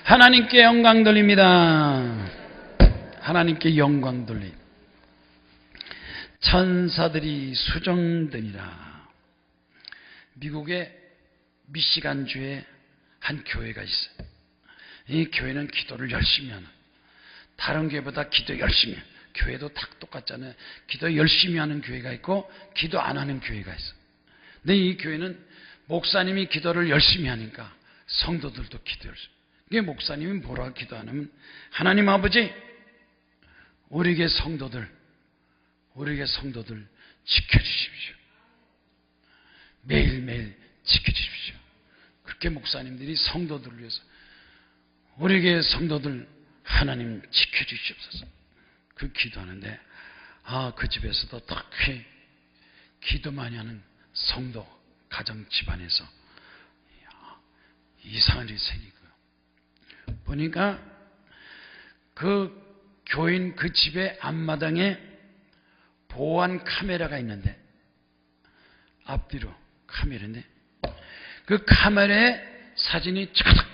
하나님께 영광 돌립니다. 하나님께 영광 돌립니다. 천사들이 수정되니라. 미국의 미시간주에 한 교회가 있어요. 이 교회는 기도를 열심히 하는, 다른 교회보다 기도 열심히 해요. 교회도 다 똑같잖아요. 기도 열심히 하는 교회가 있고 기도 안 하는 교회가 있어요. 근데 이 교회는 목사님이 기도를 열심히 하니까 성도들도 기도 열심히. 이게 목사님이 뭐라고 기도하냐면, 하나님 아버지, 우리에게 성도들 지켜주십시오. 매일매일 지켜주십시오. 그렇게 목사님들이 성도들을 위해서, 우리에게 성도들 하나님 지켜주시옵소서, 그 기도하는데, 그 집에서도 특히 기도 많이 하는 성도 가정 집안에서 이상한 일이 생기고요. 보니까 그 교인 그 집의 앞마당에 보안 카메라가 있는데, 앞뒤로 카메라인데, 그 카메라에 사진이 쫙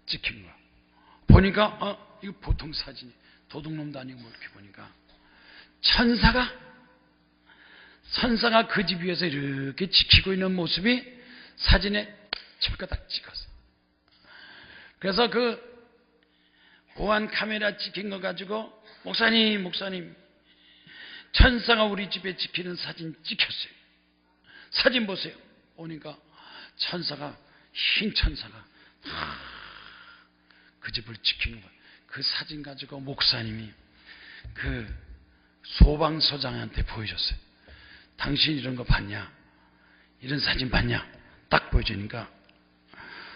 찍힌 거야. 보니까 이거 보통 사진이, 도둑놈도 아니고 뭐 이렇게 보니까 천사가 그 집 위에서 이렇게 지키고 있는 모습이 사진에 젓가락 찍었어. 그래서 그 보안 카메라 찍힌 거 가지고, 목사님, 천사가 우리 집에 지키는 사진 찍혔어요. 사진 보세요. 보니까 천사가, 흰 천사가 그 집을 지키는 거예요. 그 사진 가지고 목사님이 그 소방서장한테 보여줬어요. 당신 이런 거 봤냐? 이런 사진 봤냐? 딱 보여주니까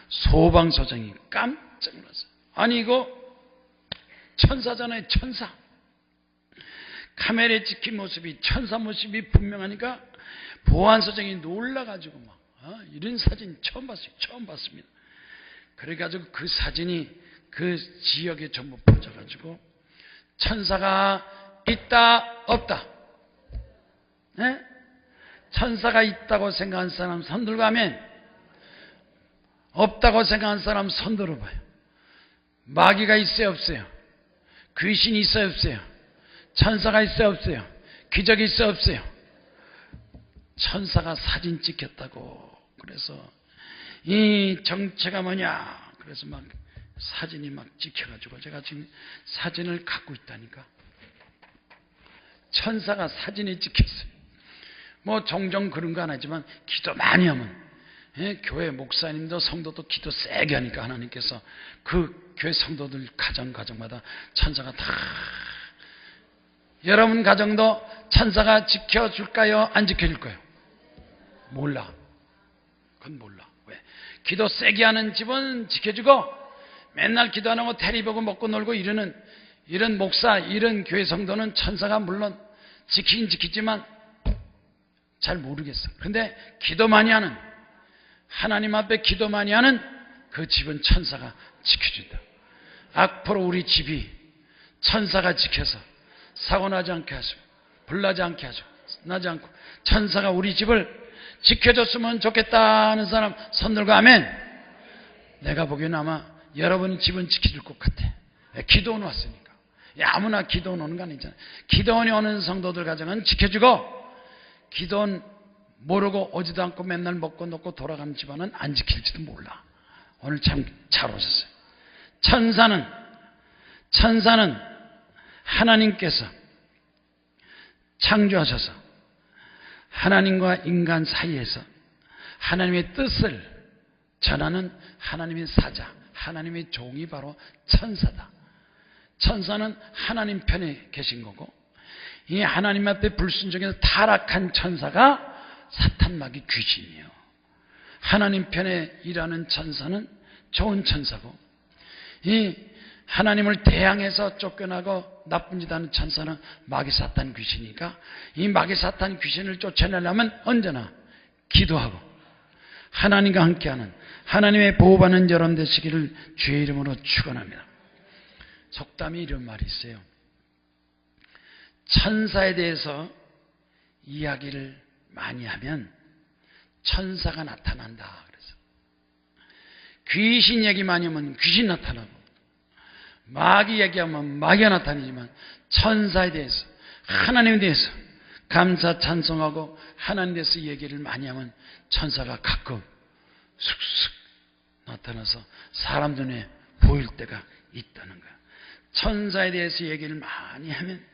소방서장이 깜짝 놀랐어요. 아니 이거 천사잖아요, 천사. 카메라에 찍힌 모습이 천사 모습이 분명하니까 보안서장이 놀라가지고 막 이런 사진 처음 봤어요. 처음 봤습니다. 그래가지고 그 사진이 그 지역에 전부 퍼져가지고, 천사가 있다 없다? 네? 천사가 있다고 생각하는 사람 손 들고 하면, 없다고 생각하는 사람 손 들어봐요. 마귀가 있어요 없어요? 귀신이 있어요 없어요? 천사가 있어요 없어요? 기적이 있어요 없어요? 천사가 사진 찍혔다고. 그래서 이 정체가 뭐냐, 그래서 막 사진이 막 찍혀가지고, 제가 지금 사진을 갖고 있다니까. 천사가 사진에 찍혔어요. 뭐 종종 그런 거 안 하지만 기도 많이 하면, 교회 목사님도 성도도 기도 세게 하니까 하나님께서 그 교회 성도들 가정마다 천사가 다. 여러분 가정도 천사가 지켜줄까요? 안 지켜줄까요? 몰라. 그건 몰라. 왜? 기도 세게 하는 집은 지켜주고, 맨날 기도 안 하고 테레비 보고 먹고 놀고 이런 목사, 이런 교회 성도는 천사가 물론 지키긴 지키지만 잘 모르겠어. 그런데 기도 많이 하는, 하나님 앞에 기도 많이 하는 그 집은 천사가 지켜준다. 앞으로 우리 집이 천사가 지켜서 사고나지 않게 하시고, 불나지 않게 하시고, 나지 않고, 천사가 우리 집을 지켜줬으면 좋겠다는 사람 손 들고 아멘. 내가 보기에는 아마 여러분 집은 지켜줄 것 같아. 기도원 왔으니까. 아무나 기도원 오는 거 아니잖아요. 기도원이 오는 성도들 가정은 지켜주고, 기도원 모르고 오지도 않고 맨날 먹고 놓고 돌아가는 집안은 안 지킬지도 몰라. 오늘 참 잘 오셨어요. 천사는 하나님께서 창조하셔서 하나님과 인간 사이에서 하나님의 뜻을 전하는 하나님의 사자, 하나님의 종이 바로 천사다. 천사는 하나님 편에 계신 거고, 이 하나님 앞에 불순종해서 타락한 천사가 사탄 마귀 귀신이에요. 하나님 편에 일하는 천사는 좋은 천사고, 이 하나님을 대항해서 쫓겨나고 나쁜 짓 하는 천사는 마귀 사탄 귀신이니까, 이 마귀 사탄 귀신을 쫓아내려면 언제나 기도하고 하나님과 함께하는, 하나님의 보호받는 여러분 되시기를 주의 이름으로 축원합니다. 속담이 이런 말이 있어요. 천사에 대해서 이야기를 많이 하면 천사가 나타난다. 그래서 귀신 얘기 많이 하면 귀신 나타나고, 마귀 얘기하면 마귀가 나타나지만 천사에 대해서, 하나님에 대해서 감사 찬송하고 하나님에 대해서 얘기를 많이 하면 천사가 가끔 슥슥 나타나서 사람 눈에 보일 때가 있다는 거야. 천사에 대해서 얘기를 많이 하면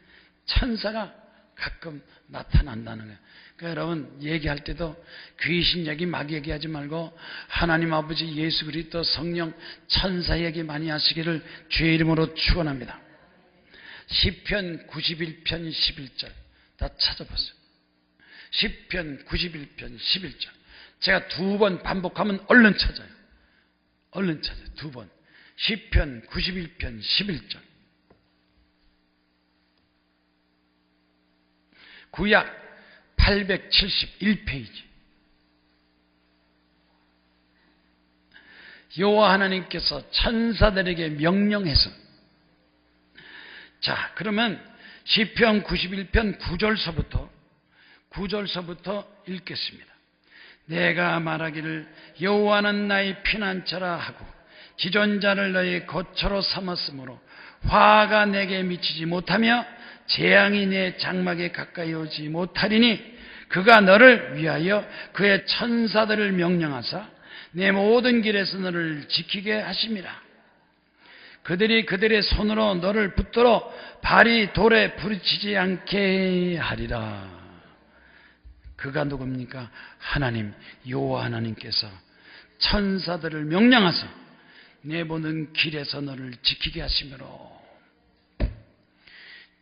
천사가 가끔 나타난다는 거예요. 그러니까 여러분 얘기할 때도 귀신 얘기, 마귀 얘기하지 말고 하나님 아버지, 예수 그리스도, 성령, 천사 얘기 많이 하시기를 주의 이름으로 축원합니다. 시편 91편 11절 다 찾아보세요. 시편 91편 11절 제가 2번 반복하면 얼른 찾아요. 얼른 찾아요. 2번. 시편 91편 11절. 구약 871페이지. 여호와 하나님께서 천사들에게 명령해서, 자, 그러면 시편 91편 9절서부터 읽겠습니다. 내가 말하기를 여호와는 나의 피난처라 하고 지존자를 너의 거처로 삼았으므로 화가 내게 미치지 못하며 재앙이 내 장막에 가까이 오지 못하리니 그가 너를 위하여 그의 천사들을 명령하사 내 모든 길에서 너를 지키게 하심이라. 그들이 그들의 손으로 너를 붙들어 발이 돌에 부딪히지 않게 하리라. 그가 누굽니까? 하나님, 여호와 하나님께서 천사들을 명령하사 내보는 길에서 너를 지키게 하시므로.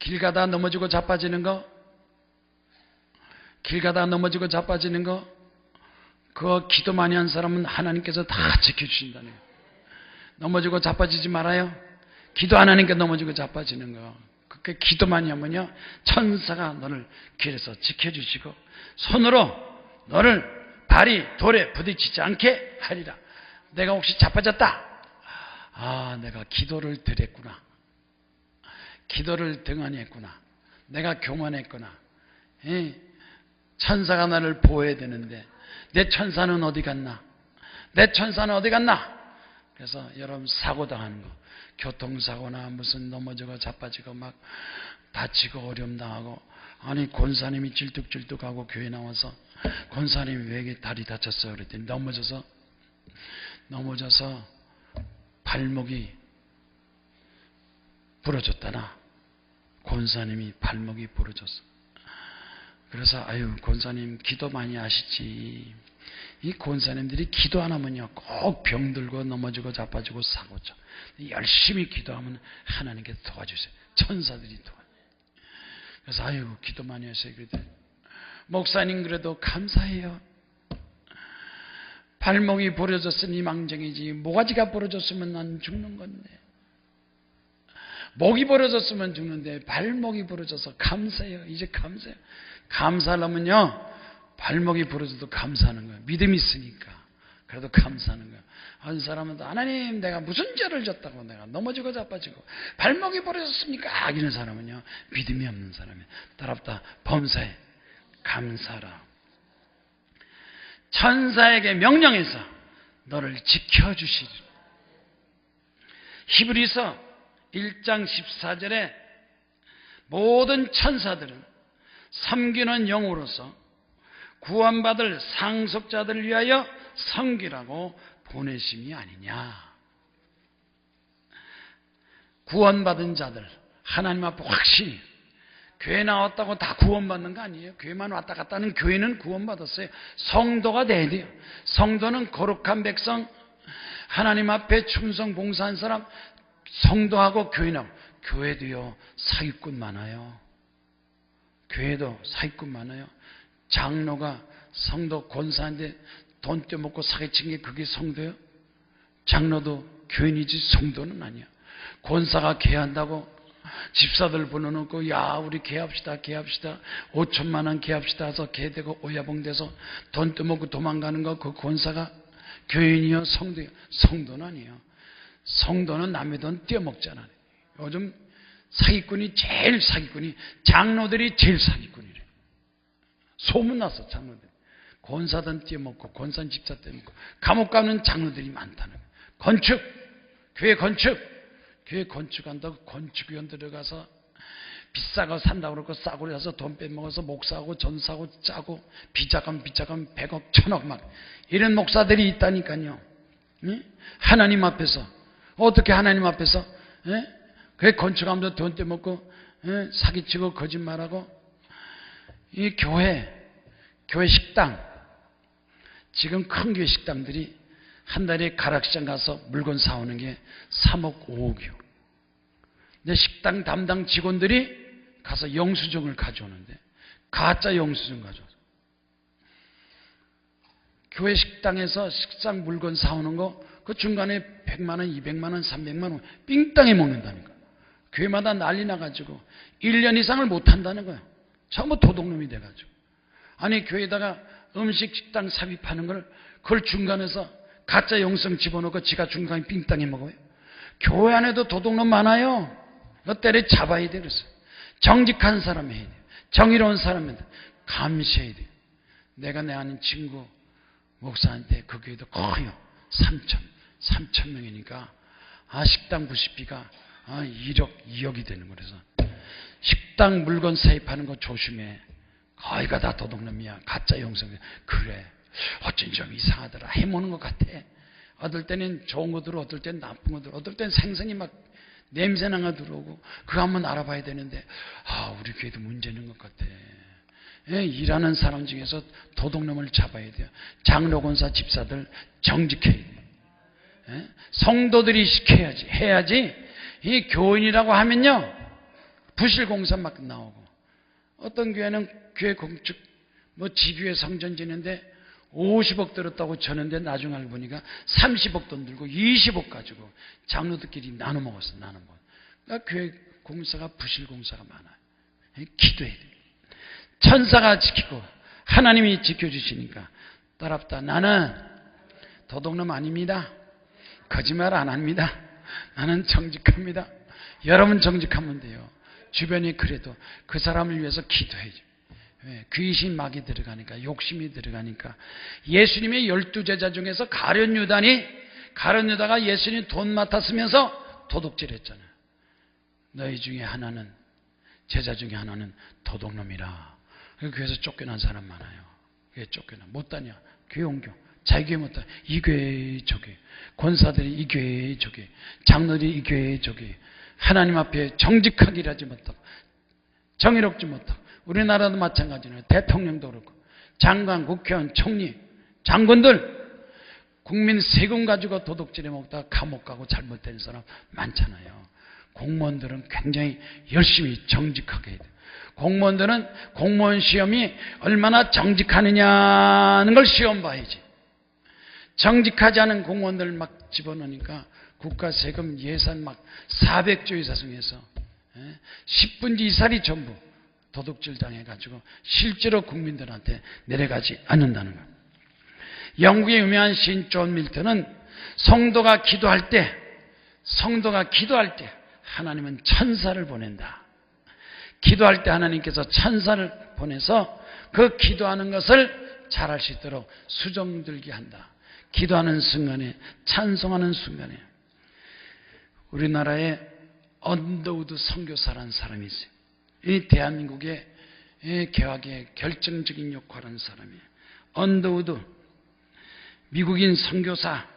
길 가다 넘어지고 자빠지는 거, 길 가다 넘어지고 자빠지는 거, 그거 기도 많이 한 사람은 하나님께서 다 지켜주신다는 거예요. 넘어지고 자빠지지 말아요. 기도 안 하니까 넘어지고 자빠지는 거. 그렇게 기도 많이 하면요, 천사가 너를 길에서 지켜주시고 손으로 너를 발이 돌에 부딪히지 않게 하리라. 내가 혹시 자빠졌다, 아, 내가 기도를 드렸구나, 기도를 등한히 했구나, 내가 교만했구나, 천사가 나를 보호해야 되는데 내 천사는 어디 갔나, 내 천사는 어디 갔나. 그래서 여러분 사고 당하는 거, 교통사고나 무슨 넘어지고 자빠지고 막 다치고 어려움 당하고, 아니 권사님이 질뚝질뚝하고 교회 나와서 권사님이 왜 이렇게 다리 다쳤어요 그랬더니 넘어져서 발목이 부러졌다나. 권사님이 발목이 부러졌어. 그래서 아유, 권사님 기도 많이 하시지. 이 권사님들이 기도 안 하면요 꼭 병들고 넘어지고 자빠지고 사고죠. 열심히 기도하면 하나님께 도와주세요. 천사들이 도와줘요. 그래서 아유, 기도 많이 하세요. 그랬더니 목사님 그래도 감사해요. 발목이 부러졌으니 망정이지 모가지가 부러졌으면 난 죽는 건데, 목이 부러졌으면 죽는데 발목이 부러져서 감사해요. 이제 감사해요. 감사하려면요 발목이 부러져도 감사하는 거예요. 믿음이 있으니까. 그래도 감사하는 거예요. 한 사람은 하나님 내가 무슨 죄를 졌다고 내가 넘어지고 자빠지고 발목이 부러졌습니까? 이런 사람은요 믿음이 없는 사람이에요. 따라붙다 범사에 감사라. 천사에게 명령해서 너를 지켜주시리. 히브리서 1장 14절에 모든 천사들은 섬기는 영으로서 구원받을 상속자들을 위하여 섬기라고 보내심이 아니냐. 구원받은 자들, 하나님 앞에 확신이, 교회 나왔다고 다 구원받는 거 아니에요. 교회만 왔다 갔다 하는 교회는 구원받았어요. 성도가 돼야 돼요. 성도는 거룩한 백성, 하나님 앞에 충성 봉사한 사람, 성도하고 교회는, 교회도요 사기꾼 많아요. 교회도 사기꾼 많아요. 장로가 성도 권사한테 돈 떼먹고 사기친 게 그게 성도예요? 장로도 교인이지 성도는 아니야. 권사가 개한다고 집사들 불러놓고 야 우리 개합시다 5천만 원 개합시다 해서 개되고 오야봉돼서 돈 떼먹고 도망가는 거, 그 권사가 교인이요 성도예요? 성도는 아니에요. 성도는 남의 돈 떼먹잖아. 요즘 사기꾼이 제일 사기꾼이 장로들이 제일 사기꾼이래. 소문났어. 장로들 권사든 떼먹고 권사 집사 떼먹고 감옥 가는 장로들이 많다는 거예요. 건축, 교회 건축한다고 건축위원 들어가서 비싸고 산다고 그러고 싸고 그래서 돈 빼먹어서 목사하고 전사하고 짜고 비자금 100억 1000억 막 이런 목사들이 있다니까요. 예? 하나님 앞에서 어떻게 하나님 앞에서 그 건축하면서 돈 떼먹고 사기치고 거짓말하고 이 교회 식당 지금 큰 교회 식당들이 한 달에 가락시장 가서 물건 사오는 게 3억 5억이요. 내 식당 담당 직원들이 가서 영수증을 가져오는데 가짜 영수증 가져와서 교회 식당에서 식당 물건 사오는 거 그 중간에 100만 원, 200만 원, 300만 원 삥땅에 먹는다니까. 교회마다 난리 나가지고 1년 이상을 못한다는 거예요. 전부 도둑놈이 돼가지고. 아니 교회에다가 음식 식당 삽입하는 걸 그걸 중간에서 가짜 영수증 집어넣고 지가 중간에 삥땅에 먹어요. 교회 안에도 도둑놈 많아요. 너 때려 잡아야 돼. 그래서 정직한 사람 해야 돼. 정의로운 사람한테 감시해야 돼. 내가 내 아는 친구 목사한테 그 교회도 커요. 3천 명이니까 식당 부식비가 1억 2억이 되는 거라서 식당 물건 세입하는 거 조심해. 거기가 다 도둑놈이야. 가짜 영상. 그래. 어쩐 좀 이상하더라. 해먹는 것 같아. 어떨 때는 좋은 거 들어, 어떨 때는 나쁜 거 들어, 어떨 때는 생선이 막 냄새나가 들어오고 그거 한번 알아봐야 되는데 우리 교회도 문제 있는 것 같아. 일하는 사람 중에서 도둑놈을 잡아야 돼요. 장로, 권사, 집사들 정직해야 돼요. 성도들이 해야지 이 교인이라고 하면요 부실공사 막 나오고 어떤 교회는 교회 건축 집위에 성전 지는데 50억 들었다고 전했는데 나중에 알고 보니까 30억 돈 들고 20억 가지고 장로들끼리 나눠 먹었어. 그러니까 교회 공사가 부실공사가 많아요. 기도해야 돼요. 천사가 지키고 하나님이 지켜주시니까 따랍다. 나는 도둑놈 아닙니다. 거짓말 안 합니다. 나는 정직합니다. 여러분 정직하면 돼요. 주변이 그래도 그 사람을 위해서 기도해야죠. 귀신 막이 들어가니까 욕심이 들어가니까 예수님의 12제자 중에서 가룟 유다가 예수님 돈 맡았으면서 도둑질했잖아요. 너희 중에 하나는 제자 중에 하나는 도둑놈이라. 교회에서 쫓겨난 사람 많아요. 교회 쫓겨나 못 다녀. 교회 옮겨. 자기 교회 못 다녀. 이 교회 저 교회. 권사들이 이 교회 저 교회. 장로들이 이 교회 저 교회. 하나님 앞에 정직하게 일하지 못하고 정의롭지 못하고 우리나라도 마찬가지네요. 대통령도 그렇고 장관, 국회의원, 총리, 장군들 국민 세금 가지고 도둑질해 먹다가 감옥 가고 잘못된 사람 많잖아요. 공무원들은 굉장히 열심히 정직하게 해야 돼요. 공무원들은 공무원 시험이 얼마나 정직하느냐는 걸 시험 봐야지. 정직하지 않은 공무원들 막 집어넣으니까 국가 세금 예산 막 400조 이상해서 10분지 2살이 전부 도둑질 당해가지고 실제로 국민들한테 내려가지 않는다는 것. 영국의 유명한 시인 존 밀턴은 성도가 기도할 때 하나님은 천사를 보낸다. 기도할 때 하나님께서 천사를 보내서 그 기도하는 것을 잘할 수 있도록 수정들게 한다. 기도하는 순간에, 찬송하는 순간에. 우리나라에 언더우드 선교사라는 사람이 있어요. 이 대한민국의 개혁에 결정적인 역할을 하는 사람이에요. 언더우드 미국인 선교사,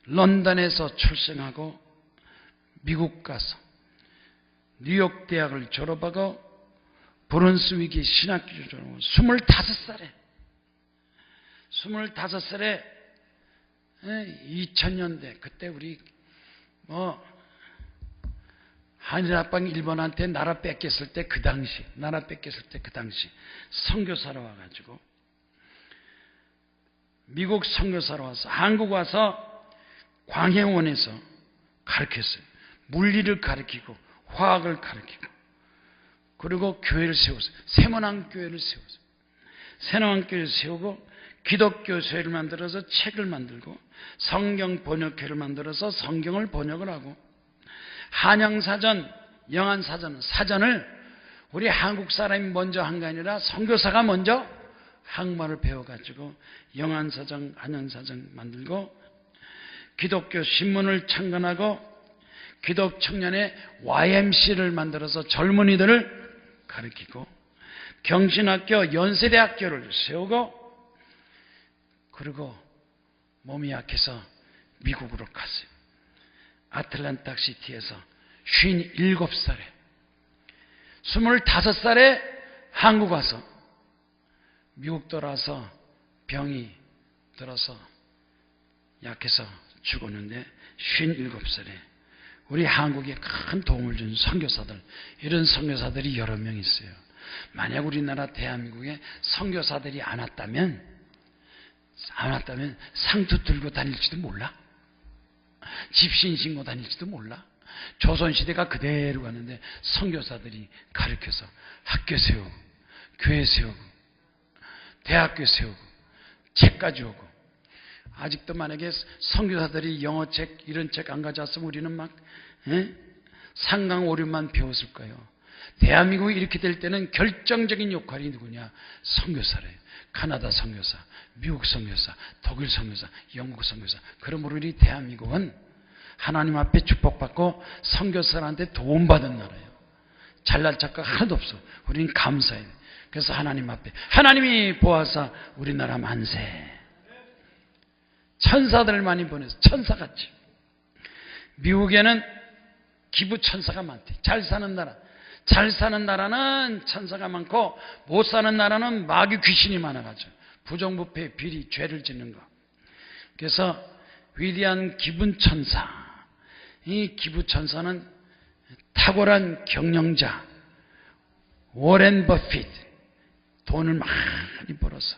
런던에서 출생하고 미국 가서 뉴욕 대학을 졸업하고 브룬스윅의 신학교를 졸업하고 25살에 2000년대 그때 우리 한일합방 일본한테 나라 뺏겼을 때 그 당시 선교사로 와가지고 미국 선교사로 와서 한국 와서 광해원에서 가르쳤어요. 물리를 가르치고 화학을 가르치고 그리고 교회를 세웠어요. 세문안교회를 세웠어요. 세문안교회를 세우고 기독교 교회를 만들어서 책을 만들고 성경 번역회를 만들어서 성경을 번역을 하고 한영사전, 영안사전, 사전을 우리 한국 사람이 먼저 한 게 아니라 선교사가 먼저 한국말을 배워가지고 영안사전, 한영사전 만들고 기독교 신문을 창간하고 기독 청년의 YMC를 만들어서 젊은이들을 가르치고 경신학교, 연세대학교를 세우고 그리고 몸이 약해서 미국으로 갔어요. 아틀란타 시티에서 57살에 25살에 한국 와서 미국 돌아와서 병이 들어서 약해서 죽었는데 57살에 우리 한국에 큰 도움을 준 선교사들, 이런 선교사들이 여러 명 있어요. 만약 우리나라 대한민국에 선교사들이 안 왔다면 상투 들고 다닐지도 몰라. 집신 신고 다닐지도 몰라. 조선시대가 그대로 가는데 선교사들이 가르쳐서 학교 세우고 교회 세우고 대학교 세우고 책까지 오고, 아직도 만약에 선교사들이 영어책 이런 책 안 가져왔으면 우리는 막 상강 오류만 배웠을 거예요. 대한민국이 이렇게 될 때는 결정적인 역할이 누구냐? 선교사래요. 카나다 선교사, 미국 선교사, 독일 선교사, 영국 선교사. 그러므로 우리 대한민국은 하나님 앞에 축복받고 선교사한테 도움받은 나라예요. 잘날 착각 하나도 없어. 우리는 감사해야 돼. 그래서 하나님 앞에 하나님이 보아사 우리나라 만세. 천사들을 많이 보내서 천사같이. 미국에는 기부 천사가 많대. 잘 사는 나라. 잘 사는 나라는 천사가 많고 못 사는 나라는 마귀 귀신이 많아가지고 부정부패, 비리, 죄를 짓는 거. 그래서 위대한 기분천사, 이 기부천사는 탁월한 경영자 워렌 버핏, 돈을 많이 벌어서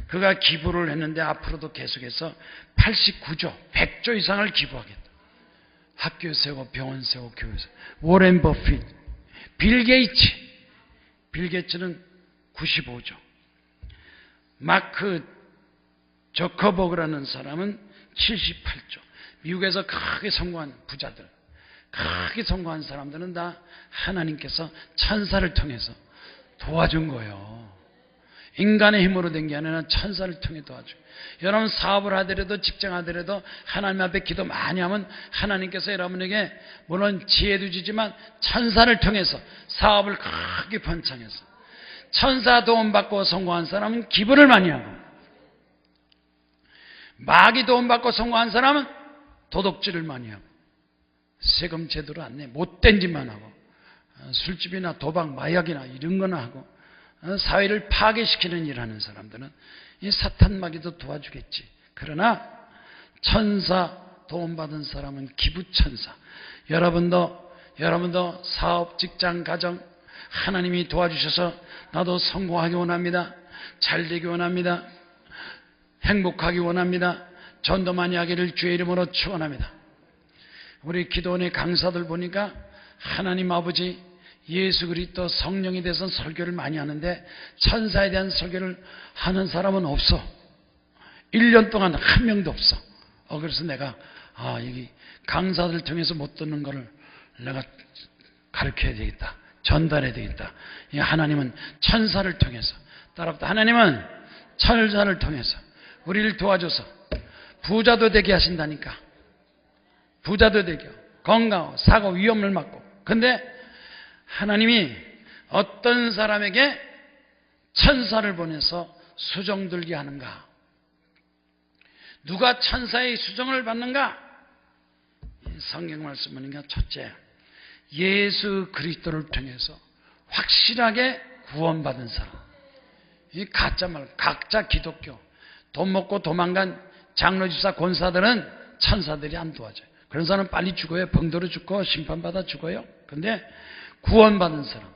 그가 기부를 했는데 앞으로도 계속해서 89조, 100조 이상을 기부하겠다. 학교 세우고 병원 세우고 교회 세우고. 워렌 버핏, 빌 게이츠는 95조. 마크 저커버그라는 사람은 78조. 미국에서 크게 성공한 부자들, 크게 성공한 사람들은 다 하나님께서 천사를 통해서 도와준 거예요. 인간의 힘으로 된 게 아니라 천사를 통해 도와줘요. 여러분 사업을 하더라도 직장 하더라도 하나님 앞에 기도 많이 하면 하나님께서 여러분에게 물론 지혜도 주지만 천사를 통해서 사업을 크게 번창해서, 천사 도움받고 성공한 사람은 기부를 많이 하고, 마귀 도움받고 성공한 사람은 도둑질을 많이 하고, 세금 제대로 안 내, 못된 짓만 하고, 술집이나 도박, 마약이나 이런 거나 하고, 사회를 파괴시키는 일 하는 사람들은 이 사탄 마귀도 도와주겠지. 그러나 천사 도움받은 사람은 기부천사. 여러분도 사업, 직장, 가정 하나님이 도와주셔서 나도 성공하기 원합니다. 잘 되기 원합니다. 행복하기 원합니다. 전도 많이 하기를 주의 이름으로 축원합니다. 우리 기도원의 강사들 보니까 하나님 아버지, 예수 그리스도 성령에 대해서 설교를 많이 하는데 천사에 대한 설교를 하는 사람은 없어. 1년 동안 한 명도 없어. 그래서 내가 여기 강사들 통해서 못 듣는 거를 내가 가르쳐야 되겠다. 전달해야 되겠다. 하나님은 천사를 통해서, 따라붙어 하나님은 천사를 통해서 우리를 도와줘서 부자도 되게 하신다니까. 부자도 되게, 건강, 사고, 위험을 막고. 근데 하나님이 어떤 사람에게 천사를 보내서 수정 들게 하는가? 누가 천사의 수정을 받는가? 성경 말씀 보니까 첫째, 예수 그리스도를 통해서 확실하게 구원받은 사람. 이 가짜말, 각자 기독교, 돈 먹고 도망간 장로, 집사, 권사들은 천사들이 안 도와줘요. 그런 사람은 빨리 죽어요. 병들어 죽고 심판받아 죽어요. 근데 구원받은 사람,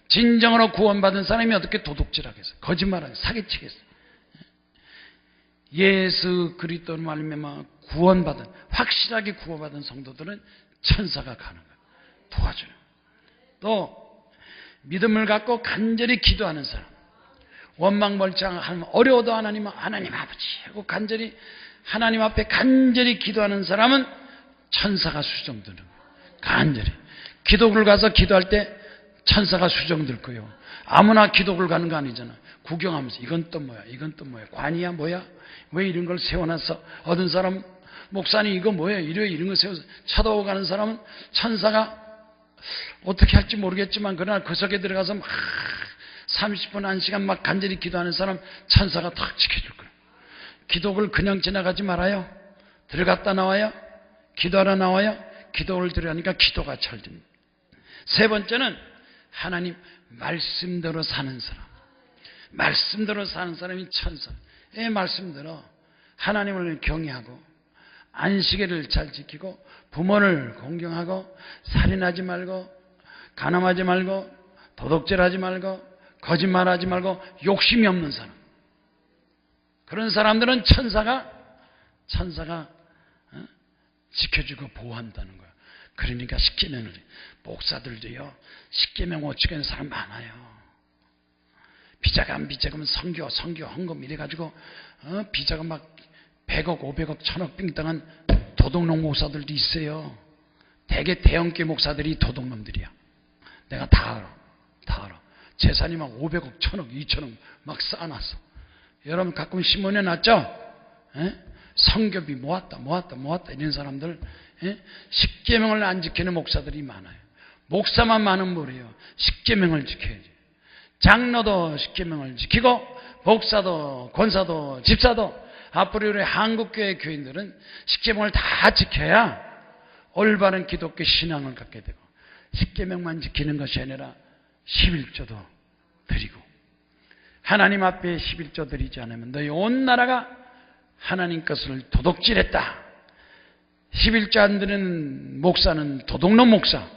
진정으로 구원받은 사람이 어떻게 도둑질하겠어요? 거짓말하겠어요? 사기치겠어요? 예수 그리스도를 말미암아 구원받은, 확실하게 구원받은 성도들은 천사가 가는 거예요. 도와줘요. 또 믿음을 갖고 간절히 기도하는 사람, 원망벌창하면 어려워도 하나님 아버지 하고 간절히 하나님 앞에 간절히 기도하는 사람은 천사가 수정되는 거예요. 간절히 기도를 가서 기도할 때 천사가 수정될 거예요. 아무나 기도를 가는 거 아니잖아. 구경하면서 이건 또 뭐야, 이건 또 뭐야, 관이야 뭐야, 왜 이런 걸 세워놨어. 어떤 사람 목사님 이거 뭐예요? 이런 거 세워서 쳐다보고 가는 사람은 천사가 어떻게 할지 모르겠지만 그러나 그 속에 들어가서 막 30분 1시간 막 간절히 기도하는 사람 천사가 탁 지켜줄 거예요. 기도를 그냥 지나가지 말아요. 들어갔다 나와요. 기도하러 나와요. 기도를 들어가니까 기도가 잘 됩니다. 세 번째는 하나님 말씀대로 사는 사람. 말씀대로 사는 사람이 천사. 예, 말씀대로 하나님을 경외하고 안식일을 잘 지키고 부모를 공경하고 살인하지 말고 간음하지 말고 도둑질하지 말고 거짓말하지 말고 욕심이 없는 사람. 그런 사람들은 천사가 지켜주고 보호한다는 거예요. 그러니까 십계명을 목사들도요. 십계명 못 지키는 사람 많아요. 비자금 성교 헌금 이래가지고 비자금 막 100억 500억 1000억 빙땅한 도둑놈 목사들도 있어요. 대개 대형교 목사들이 도둑놈들이야. 내가 다 알아. 재산이 막 500억 1000억 2000억 막 쌓아놨어. 여러분 가끔 신문에 났죠? 성교비 모았다 이런 사람들 십계명을 안 지키는 목사들이 많아요. 목사만 많은 뭐래요? 십계명을 지켜야지. 장로도 십계명을 지키고 목사도 권사도 집사도 앞으로 우리 한국교회 교인들은 십계명을 다 지켜야 올바른 기독교 신앙을 갖게 되고 십계명만 지키는 것이 아니라 11조도 드리고 하나님 앞에 11조 드리지 않으면 너희 온 나라가 하나님 것을 도둑질했다. 11조 안 드리는 목사는 도둑놈 목사,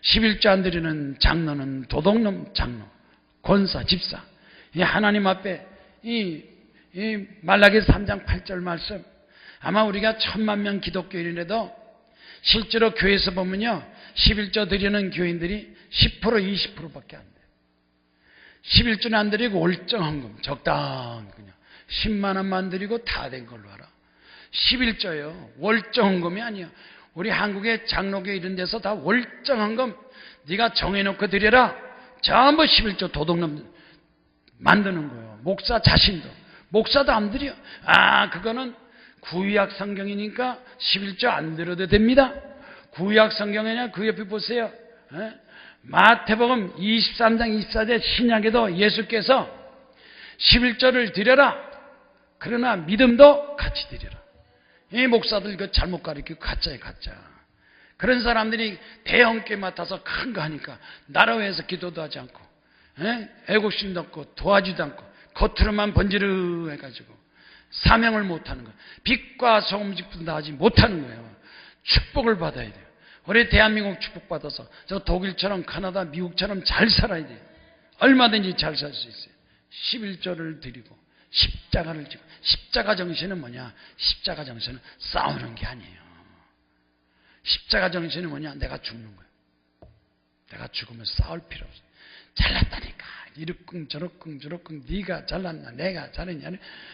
11조 안 드리는 장로는 도둑놈 장로, 권사, 집사. 이 하나님 앞에 이 말라기서 3장 8절 말씀, 아마 우리가 1000만 기독교인이라도 실제로 교회에서 보면요 11조 드리는 교인들이 10% 20%밖에 안 돼요. 11조는 안 드리고 월정헌금 적당히 그냥 10만 원만 드리고 다 된 걸로 알아. 11조요 월정헌금이 아니야. 우리 한국의 장로교 이런 데서 다 월정헌금 네가 정해놓고 드려라. 전부 11조 도둑놈 만드는 거예요. 목사 자신도 목사도 안 드려. 그거는 구약 성경이니까 11조 안 드려도 됩니다. 구약 성경이냐 그 옆에 보세요. 마태복음 23장 24절 신약에도 예수께서 11조를 드려라. 그러나 믿음도 같이 드려라. 이 목사들 그 잘못 가르치고 가짜에 가짜. 그런 사람들이 대형교회 맡아서 큰 거 하니까 나라 위해서 기도도 하지 않고 애국심도 없고 도와주지도 않고 겉으로만 번지르 해가지고 사명을 못하는 거예요. 빛과 소금 직분도 하지 못하는 거예요. 축복을 받아야 돼요. 우리 대한민국 축복받아서 저 독일처럼 카나다 미국처럼 잘 살아야 돼요. 얼마든지 잘 살 수 있어요. 11조를 드리고 십자가를 지고. 십자가 정신은 뭐냐? 십자가 정신은 싸우는 게 아니에요. 십자가 정신은 뭐냐? 내가 죽는 거예요. 내가 죽으면 싸울 필요 없어요. 잘났다니까 이렇쿵 저렇쿵 네가 잘났나 내가 잘했냐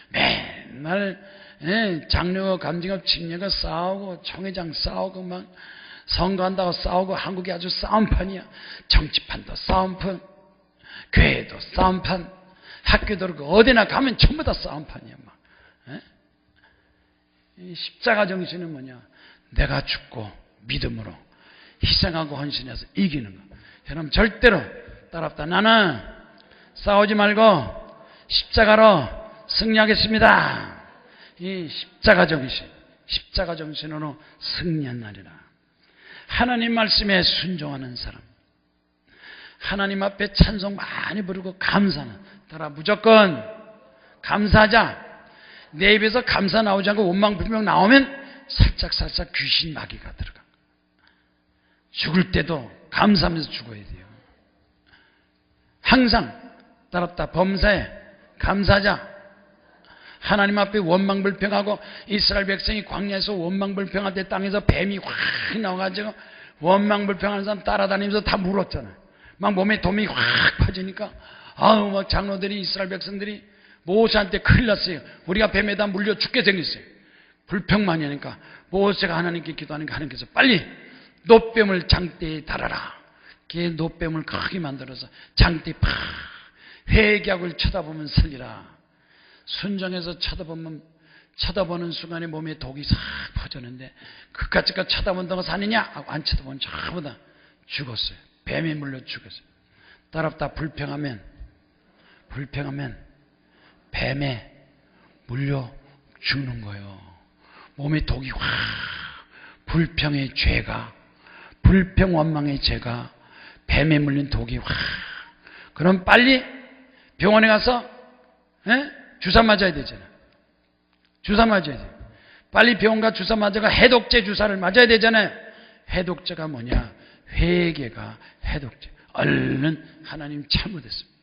맨날 장로교 감정업 직녀가 싸우고 총회장 싸우고 막 선거한다고 싸우고 한국이 아주 싸움판이야. 정치판도 싸움판, 교회도 싸움판, 학교도 그렇고 어디나 가면 전부 다 싸움판이야. 막. 이 십자가 정신은 뭐냐? 내가 죽고 믿음으로 희생하고 헌신해서 이기는 거. 여러분 절대로 따랍다. 나는 싸우지 말고 십자가로 승리하겠습니다. 이 십자가 정신으로 승리한다리라. 하나님 말씀에 순종하는 사람, 하나님 앞에 찬송 많이 부르고 감사는 따라 무조건 감사하자. 내 입에서 감사 나오지 않고 원망불평 나오면 살짝 귀신 마귀가 들어가. 죽을 때도 감사하면서 죽어야 돼요. 항상 따랍다. 범사에 감사하자. 하나님 앞에 원망불평하고 이스라엘 백성이 광야에서 원망불평할 때 땅에서 뱀이 확 나와가지고 원망불평하는 사람 따라다니면서 다 물었잖아요. 막 몸에 돔이 확 퍼지니까 막 장로들이 이스라엘 백성들이 모세한테 큰일 났어요. 우리가 뱀에다 물려 죽게 생겼어요. 불평만 하니까 모세가 하나님께 기도하니까 하나님께서 빨리 노뱀을 장대에 달아라. 걔 노뱀을 크게 만들어서 장대에 팍 회개하고 쳐다보면 살리라. 순정해서 쳐다보면 쳐다보는 순간에 몸에 독이 싹 퍼졌는데 그까짓거 쳐다본다고 사느냐 하고 안 쳐다보면 전부 다 죽었어요. 뱀에 물려 죽었어요. 따랍다 불평하면 뱀에 물려 죽는 거예요. 몸에 독이 확, 불평의 죄가, 불평 원망의 죄가, 뱀에 물린 독이 확. 그럼 빨리 병원에 가서 주사 맞아야 되잖아요. 주사 맞아야 돼요. 빨리 병원 가 주사 맞아가 해독제 주사를 맞아야 되잖아요. 해독제가 뭐냐? 회개가 해독제. 얼른 하나님 잘못했습니다.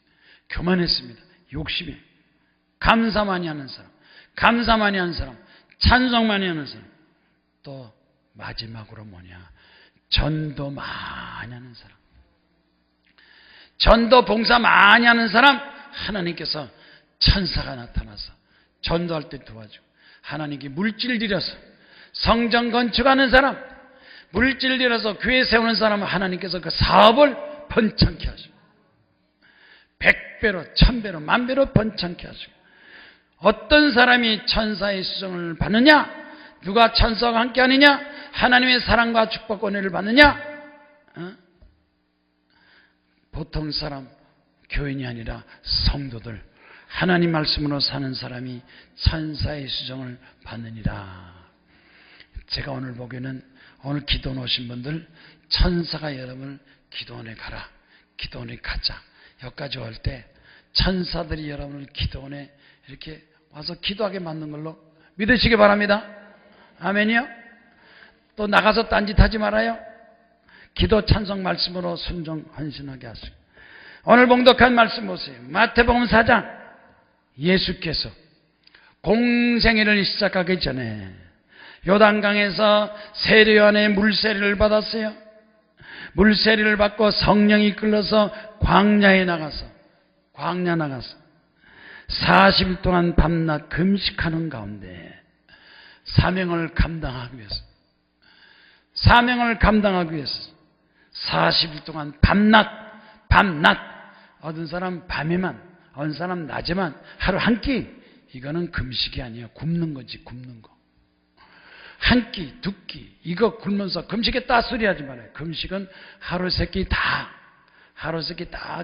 교만했습니다. 욕심이. 감사 많이 하는 사람, 감사 많이 하는 사람, 찬송 많이 하는 사람. 또 마지막으로 뭐냐? 전도 많이 하는 사람. 전도 봉사 많이 하는 사람, 하나님께서 천사가 나타나서 전도할 때 도와주고, 하나님께 물질 들여서 성전 건축하는 사람, 물질 들여서 교회 세우는 사람은 하나님께서 그 사업을 번창케 하시고 100배로 1000배로 10,000배로 번창케 하시고, 어떤 사람이 천사의 수정을 받느냐? 누가 천사와 함께 하느냐? 하나님의 사랑과 축복과 은혜를 받느냐? 보통 사람, 교인이 아니라 성도들, 하나님 말씀으로 사는 사람이 천사의 수정을 받느니라. 제가 오늘 보기에는 오늘 기도원 오신 분들, 천사가 여러분을 기도원에 가라, 기도원에 가자, 여기까지 올 때 천사들이 여러분을 기도원에 이렇게 와서 기도하게 만든 걸로 믿으시기 바랍니다. 아멘이요? 또 나가서 딴짓하지 말아요. 기도 찬송 말씀으로 순종 헌신하게 하시고. 오늘 봉독한 말씀 보세요. 마태복음 4장, 예수께서 공생애를 시작하기 전에 요단강에서 세례요한의 물세례를 받았어요. 물세례를 받고 성령이 이끌어서 광야 나가서 40일 동안 밤낮 금식하는 가운데 사명을 감당하기 위해서 40일 동안 밤낮, 어떤 사람 밤에만, 어떤 사람 낮에만, 하루 한 끼. 이거는 금식이 아니에요. 굶는 거지, 굶는 거. 한 끼, 두 끼, 이거 굶면서 금식했다 소리 하지 말아요. 금식은 하루 세끼 다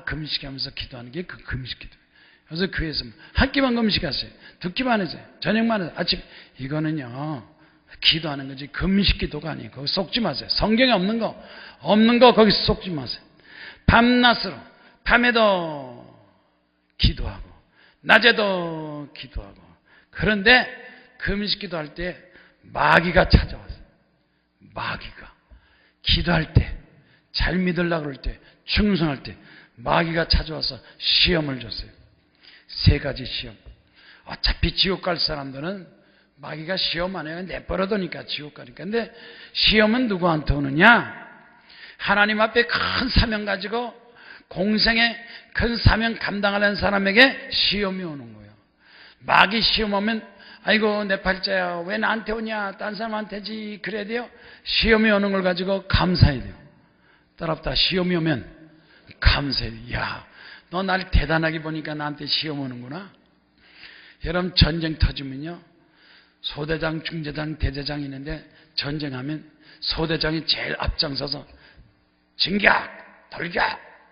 금식하면서 기도하는 게 그 금식 기도예요. 그래서 교회에서 한 끼만 금식하세요. 두 끼만 하세요. 저녁만 하세요. 아침. 이거는요, 기도하는 거지 금식 기도가 아니에요. 거기 속지 마세요. 성경에 없는 거 거기 속지 마세요. 밤낮으로, 밤에도 기도하고 낮에도 기도하고. 그런데 금식 기도할 때 마귀가 찾아왔어요. 마귀가 기도할 때, 잘 믿으려고 그럴 때, 충성할 때 마귀가 찾아와서 시험을 줬어요. 3가지 시험. 어차피 지옥 갈 사람들은 마귀가 시험 안 해요. 내버려두니까 지옥 가니까. 근데 시험은 누구한테 오느냐? 하나님 앞에 큰 사명 가지고 공생의 큰 사명 감당하는 사람에게 시험이 오는 거예요. 마귀 시험 오면 아이고 내 팔자야 왜 나한테 오냐, 딴 사람한테지, 그래야 돼요. 시험이 오는 걸 가지고 감사해야 돼요. 따랍다 시험이 오면 감사해야 돼요. 야, 너 날 대단하게 보니까 나한테 시험 오는구나. 여러분 전쟁 터지면요, 소대장, 중대장, 대대장이 있는데 전쟁하면 소대장이 제일 앞장서서 진격, 돌격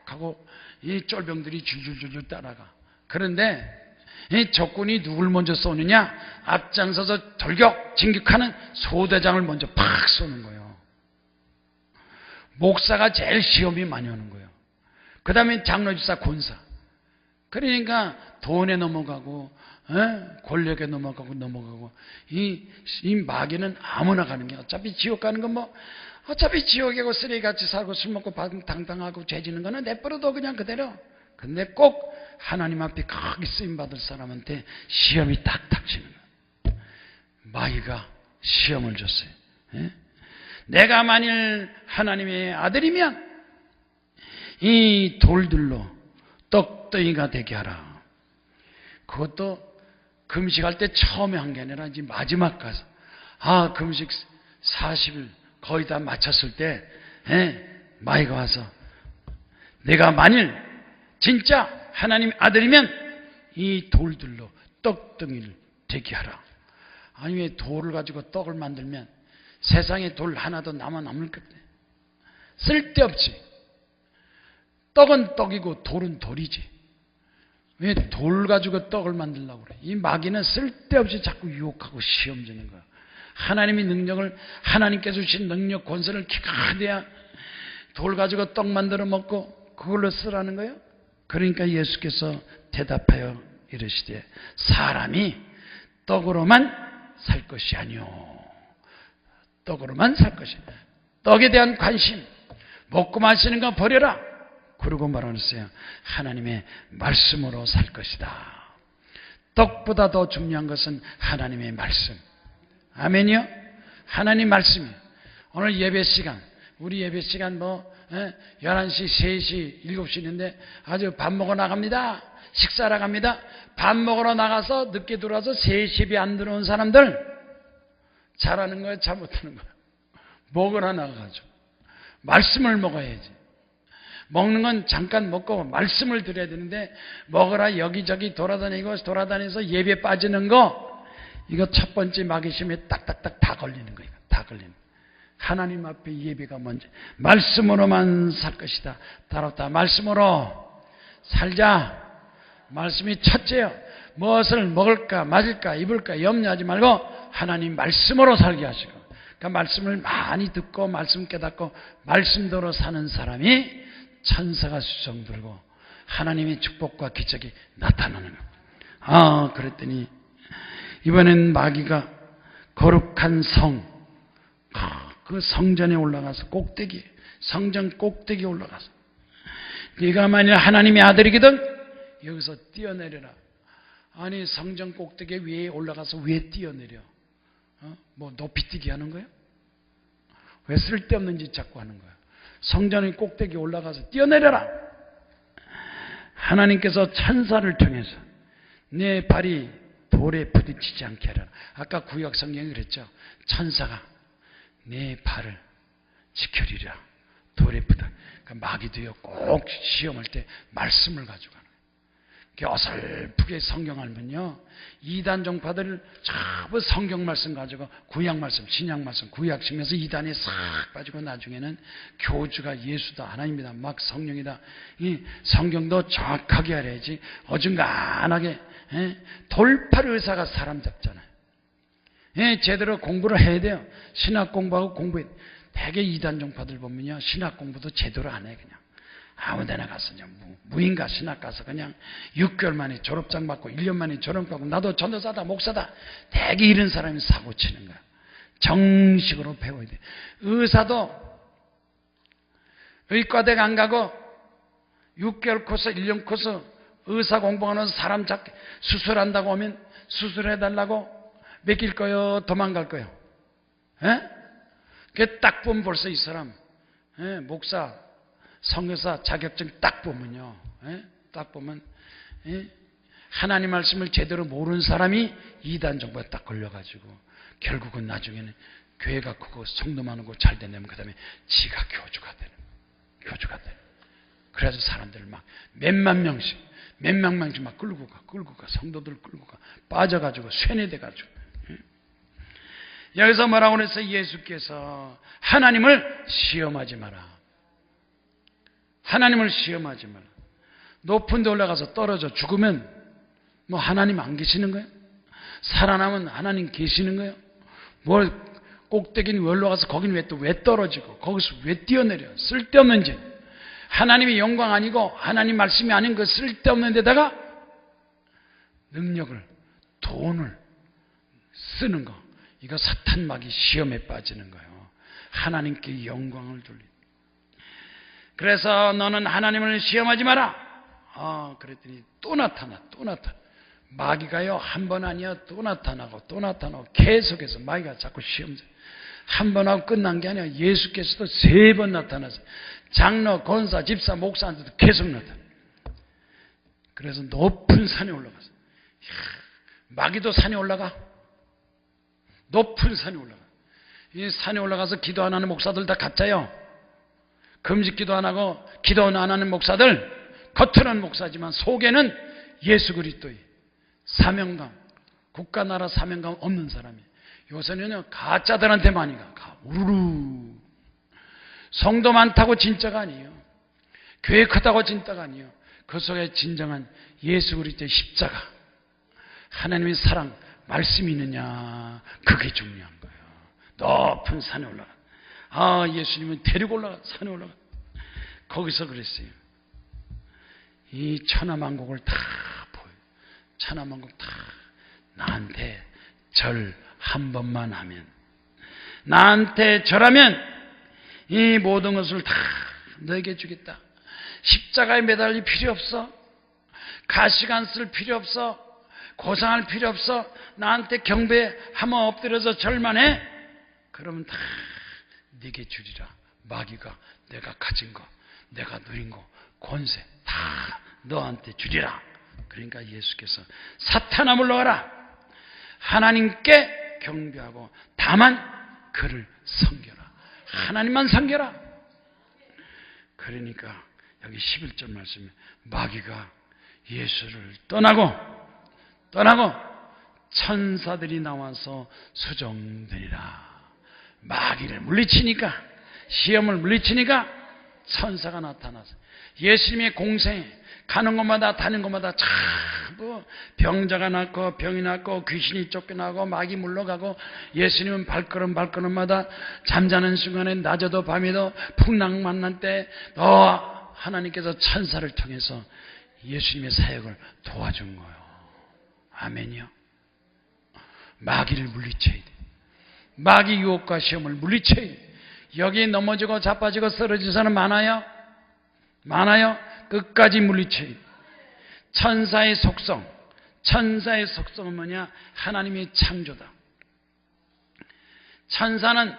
하고 이 쫄병들이 줄줄줄 따라가. 그런데 이 적군이 누굴 먼저 쏘느냐? 앞장서서 돌격, 진격하는 소대장을 먼저 팍 쏘는 거예요. 목사가 제일 시험이 많이 오는 거예요. 그 다음에 장로집사, 권사. 그러니까 돈에 넘어가고 권력에 넘어가고 이 마귀는 아무나 가는 게, 어차피 지옥 가는 건 뭐 어차피 지옥이고 쓰레기같이 살고 술 먹고 당당하고 죄 지는 거는 내버려둬 그냥 그대로. 근데 꼭 하나님 앞에 크게 쓰임받을 사람한테 시험이 탁탁 치는 거예요. 마귀가 시험을 줬어요. 내가 만일 하나님의 아들이면 이 돌들로 떡덩이가 되게 하라. 그것도 금식할 때 처음에 한 게 아니라 이제 마지막 가서, 금식 40일 거의 다 마쳤을 때 마귀가 와서 내가 만일 진짜 하나님의 아들이면 이 돌들로 떡덩이를 되게 하라. 아니 왜 돌을 가지고 떡을 만들면 세상에 돌 하나도 남을 것 같아. 쓸데없지. 떡은 떡이고 돌은 돌이지. 왜 돌 가지고 떡을 만들려고 그래? 이 마귀는 쓸데없이 자꾸 유혹하고 시험 주는 거야. 하나님의 능력을, 하나님께서 주신 능력, 권세를 기가돼야 돌 가지고 떡 만들어 먹고 그걸로 쓰라는 거예요. 그러니까 예수께서 대답하여 이르시되 사람이 떡으로만 살 것이 아니오. 떡으로만 살 것이. 떡에 대한 관심, 먹고 마시는 거 버려라. 그러고 말하셨어요. 하나님의 말씀으로 살 것이다. 떡보다 더 중요한 것은 하나님의 말씀. 아멘이요? 하나님 말씀이에요. 오늘 예배 시간, 우리 예배 시간 11시, 3시, 7시 있는데 아주 밥 먹어 나갑니다. 식사하러 갑니다. 밥 먹으러 나가서 늦게 들어와서 3시 예배 안 들어온 사람들 잘하는 거예요? 잘못하는 거예요? 먹으러 나가가지고 말씀을 먹어야지. 먹는 건 잠깐 먹고 말씀을 드려야 되는데 먹으라 여기저기 돌아다니면서 예배 빠지는 거, 이거 첫 번째 마귀심에 딱딱딱 다 걸리는 거예요. 다 걸리는 거예요. 하나님 앞에 예배가 먼저. 말씀으로만 살 것이다. 따라다 말씀으로 살자. 말씀이 첫째요. 무엇을 먹을까 마실까 입을까 염려하지 말고 하나님 말씀으로 살게 하시고, 그러니까 말씀을 많이 듣고 말씀 깨닫고 말씀대로 사는 사람이 천사가 수종 들고 하나님의 축복과 기적이 나타나는 거예요. 그랬더니 이번엔 마귀가 거룩한 성, 그 성전에 올라가서 꼭대기, 성전 꼭대기에 올라가서 네가 만일 하나님의 아들이거든 여기서 뛰어내려라. 아니 성전 꼭대기 위에 올라가서 왜 뛰어내려? 뭐 높이 뛰기 하는 거예요? 왜 쓸데없는 짓 자꾸 하는 거야? 성전의 꼭대기에 올라가서 뛰어내려라. 하나님께서 천사를 통해서 내 발이 돌에 부딪히지 않게 하라. 아까 구약 성경이 그랬죠. 천사가 내 발을 지켜리라. 돌에 부딪혀. 그러니까 마귀도요 꼭 시험할 때 말씀을 가지고 가는 거예요. 어설프게 성경 알면요 이단 종파들 전부 성경 말씀 가지고 구약 말씀, 신약 말씀, 구약 신면서 이단에 싹 빠지고 나중에는 교주가 예수다, 하나님이다, 막 성령이다. 이 성경도 정확하게 알아야지 어중간하게 돌팔 의사가 사람 잡잖아요. 제대로 공부를 해야 돼요. 신학 공부하고 공부해. 대개 이단 종파들 보면요 신학 공부도 제대로 안 해. 그냥 아무데나 가서 그냥 무인가 신학 가서 그냥 6개월 만에 졸업장 받고 1년 만에 졸업하고 나도 전도사다 목사다. 대개 이런 사람이 사고 치는 거야. 정식으로 배워야 돼. 의사도 의과대학 안 가고 6개월 코스 1년 코스 의사 공부하는 사람 잡게 수술한다고 하면 수술해달라고 맡길 거요 도망갈 거요? 그게 딱 보면 벌써 이 사람 목사 선교사 자격증 딱 보면요. 딱 보면 하나님 말씀을 제대로 모르는 사람이 이단 정보에 딱 걸려가지고 결국은 나중에는 교회가 크고 성도 많고 잘 되면 그 다음에 지가 교주가 되는 교주가 되는. 그래서 사람들을 막 몇만 명씩 막 끌고 가 성도들 끌고 가 빠져가지고 쇠뇌돼가지고. 여기서 뭐라고 그랬어요? 예수께서 하나님을 시험하지 마라. 하나님을 시험하지 마라. 높은 데 올라가서 떨어져 죽으면 뭐 하나님 안 계시는 거예요? 살아남은 하나님 계시는 거예요? 뭘 꼭대기는 왜 올라가서 거기는 왜 떨어지고 거기서 왜 뛰어내려? 쓸데없는 짓. 하나님의 영광 아니고 하나님 말씀이 아닌 그 쓸데없는 데다가 능력을 돈을 쓰는 거, 이거 사탄 마귀 시험에 빠지는 거예요. 하나님께 영광을 돌리는. 그래서 너는 하나님을 시험하지 마라. 그랬더니 또 나타나. 마귀가요 한 번 아니야 또 나타나고 계속해서 마귀가 자꾸 시험자. 한 번 하고 끝난 게 아니라 예수께서도 3번 나타나서 장로, 권사, 집사, 목사한테도 계속 나타나. 그래서 높은 산에 올라가서 마귀도 산에 올라가. 높은 산에 올라가. 이 산에 올라가서 기도 안 하는 목사들 다 가짜요. 금식 기도 안 하고 기도 안 하는 목사들 겉으로는 목사지만 속에는 예수 그리스도의 사명감, 국가 나라 사명감 없는 사람이. 요새는요, 가짜들한테 많이 가. 우르르. 성도 많다고 진짜가 아니에요. 교회 크다고 진짜가 아니에요. 그 속에 진정한 예수 그리스도의 십자가, 하나님의 사랑, 말씀이 있느냐, 그게 중요한 거예요. 높은 산에 올라가. 예수님은 데리고 올라가, 산에 올라가. 거기서 그랬어요. 이 천하만국을 다 보여. 천하만국 다 나한테 절 한 번만 하면, 나한테 절하면 이 모든 것을 다 너에게 주겠다. 십자가에 매달릴 필요 없어. 가시관 쓸 필요 없어. 고상할 필요 없어. 나한테 경배 한번 엎드려서 절만 해. 그러면 다 네게 주리라. 마귀가 내가 가진 거, 내가 누린 거, 권세 다 너한테 주리라. 그러니까 예수께서 사탄아 물러가라. 하나님께 경배하고 다만 그를 섬겨라. 하나님만 섬겨라. 그러니까 여기 11절 말씀에 마귀가 예수를 떠나고 천사들이 나와서 수종되리라. 마귀를 물리치니까, 시험을 물리치니까 천사가 나타나서 예수님의 공생에 가는 곳마다 다니는 곳마다 전부 병자가 낫고 병이 낫고 귀신이 쫓겨나고 마귀 물러가고, 예수님은 발걸음마다 잠자는 순간에 낮에도 밤에도 풍랑 만날 때 하나님께서 천사를 통해서 예수님의 사역을 도와준 거예요. 아멘이요. 마귀를 물리쳐야 돼. 마귀 유혹과 시험을 물리쳐야 돼. 여기 넘어지고 자빠지고 쓰러진 사람 많아요? 끝까지 물리쳐야 돼. 천사의 속성은 뭐냐? 하나님의 창조다. 천사는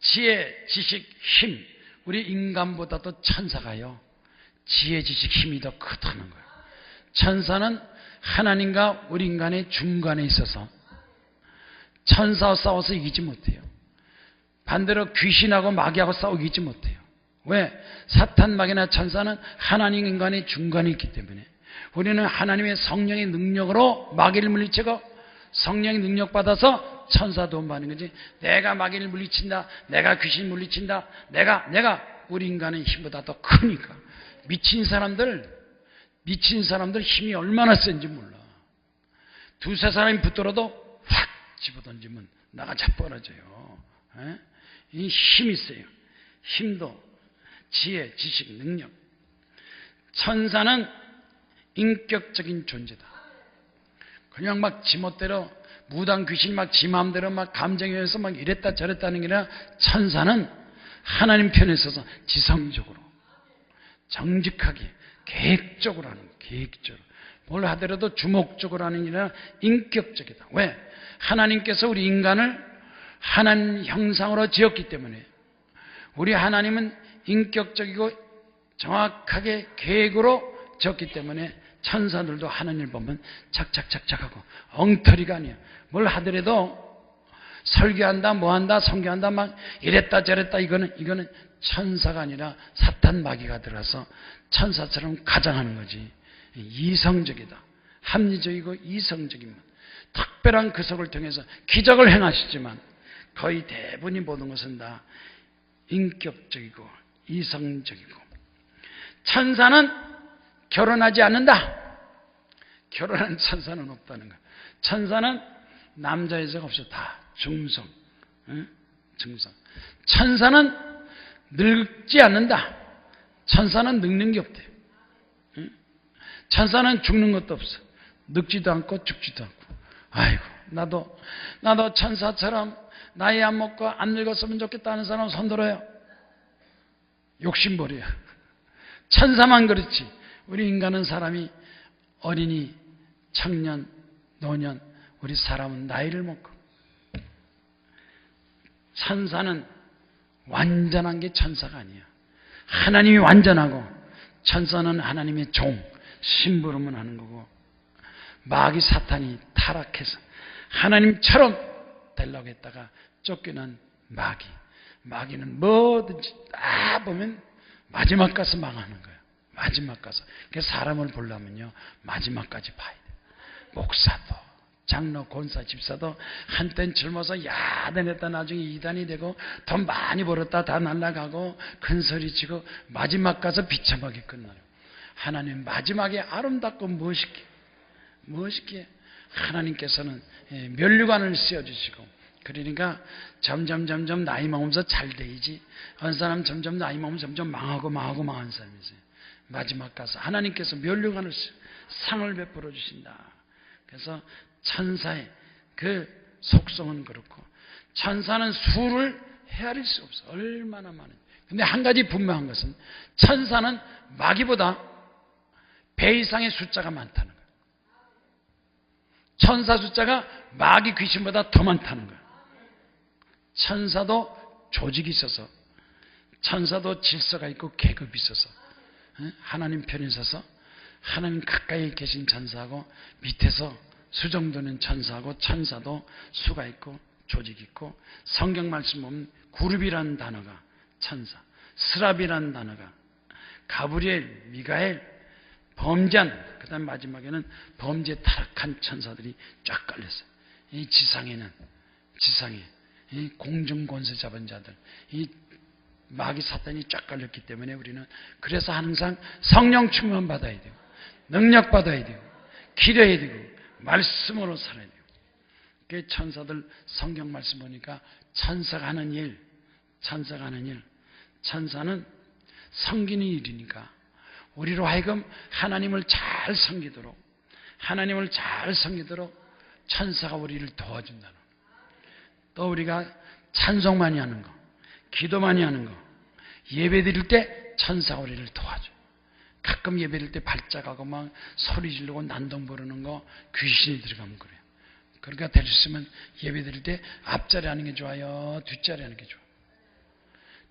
지혜, 지식, 힘, 우리 인간보다도 천사가요, 지혜, 지식, 힘이 더 크다는 거예요. 천사는 하나님과 우리 인간의 중간에 있어서 천사와 싸워서 이기지 못해요. 반대로 귀신하고 마귀하고 싸우고 이기지 못해요. 왜? 사탄, 마귀나 천사는 하나님, 인간의 중간에 있기 때문에 우리는 하나님의 성령의 능력으로 마귀를 물리치고 성령의 능력 받아서 천사 도움 받는 거지. 내가 마귀를 물리친다, 내가 귀신 물리친다, 내가 우리 인간의 힘보다 더 크니까. 미친 사람들 힘이 얼마나 센지 몰라. 두세 사람이 붙들어도 확 집어던지면 나가 자빠져요. 이 힘이 있어요. 힘도, 지혜, 지식, 능력. 천사는 인격적인 존재다. 그냥 막 지멋대로 무당 귀신 막 지 마음대로 막 감정에 의해서 막 이랬다 저랬다는 게 아니라, 천사는 하나님 편에 서서 지성적으로, 정직하게, 계획적으로 하는 거예요. 계획적으로. 뭘 하더라도 주목적으로 하는 게 아니라 인격적이다. 왜? 하나님께서 우리 인간을 하나님 형상으로 지었기 때문에, 우리 하나님은 인격적이고 정확하게 계획으로 지었기 때문에 천사들도 하나님을 보면 착착착착하고 엉터리가 아니야. 뭘 하더라도 설교한다, 뭐한다, 선교한다, 막 이랬다 저랬다, 이거는 천사가 아니라 사탄, 마귀가 들어서 천사처럼 가장하는 거지. 이성적이다. 합리적이고 이성적인 것. 특별한 그 속을 통해서 기적을 행하시지만 거의 대부분이 모든 것은 다 인격적이고 이성적이고. 천사는 결혼하지 않는다. 결혼하는 천사는 없다는 거야. 천사는 남자 여자가 없어. 다 중성. 중성. 천사는 늙지 않는다. 천사는 늙는 게 없대요. 천사는 죽는 것도 없어. 늙지도 않고 죽지도 않고. 아이고, 나도 천사처럼 나이 안 먹고 안 늙었으면 좋겠다는 사람 손들어요. 욕심버려요. 천사만 그렇지. 우리 인간은 사람이 어린이, 청년, 노년, 우리 사람은 나이를 먹고. 천사는 완전한 게 천사가 아니야. 하나님이 완전하고, 천사는 하나님의 종, 심부름을 하는 거고, 마귀 사탄이 타락해서 하나님처럼 되려고 했다가 쫓겨난 마귀는 뭐든지 다 보면 마지막 가서 망하는 거예요. 마지막 가서. 그래서 사람을 보려면요, 마지막까지 봐야 돼요. 목사도, 장로, 권사, 집사도 한땐 젊어서 야단했다 나중에 이단이 되고 돈 많이 벌었다 다 날아가고 큰 소리치고 마지막 가서 비참하게 끝나요. 하나님 마지막에 아름답고 멋있게 하나님께서는 면류관을 씌워주시고, 그러니까 점점 나이 먹으면서 잘 되지, 어느 사람 점점 나이 먹으면 점점 망한 사람이 있어요. 마지막 가서 하나님께서 면류관을 상을 베풀어 주신다. 그래서 천사의 그 속성은 그렇고, 천사는 수를 헤아릴 수 없어. 얼마나 많은. 근데 한 가지 분명한 것은 천사는 마귀보다 배 이상의 숫자가 많다는 거예요. 천사 숫자가 마귀 귀신보다 더 많다는 거예요. 천사도 조직이 있어서, 천사도 질서가 있고 계급이 있어서, 하나님 편에 서서 하나님 가까이 계신 천사하고 밑에서 수정되는 천사하고, 천사도 수가 있고 조직이 있고, 성경 말씀 보면 구룹이라는 단어가 천사, 스랍이라는 단어가 가브리엘, 미가엘, 범죄한, 그 다음 마지막에는 범죄 타락한 천사들이 쫙 깔렸어요. 이 지상에 이 공중 권세 잡은 자들, 이 마귀 사탄이 쫙 깔렸기 때문에 우리는 그래서 항상 성령 충만 받아야 돼요. 능력 받아야 돼요. 기도해야 되고 말씀으로 살아야 돼요. 그 천사들 성경 말씀 보니까 천사가 하는 일, 천사는 섬기는 일이니까 우리로 하여금 하나님을 잘 섬기도록 천사가 우리를 도와준다는 거예요. 또 우리가 찬송 많이 하는 거, 기도 많이 하는 거, 예배 드릴 때 천사가 우리를 도와줘요. 가끔 예배 드릴 때 발작하고 막 소리 지르고 난동 부르는 거 귀신이 들어가면 그래요. 그러니까 될 수 있으면 예배 드릴 때 앞자리 하는 게 좋아요, 뒷자리 하는 게 좋아요?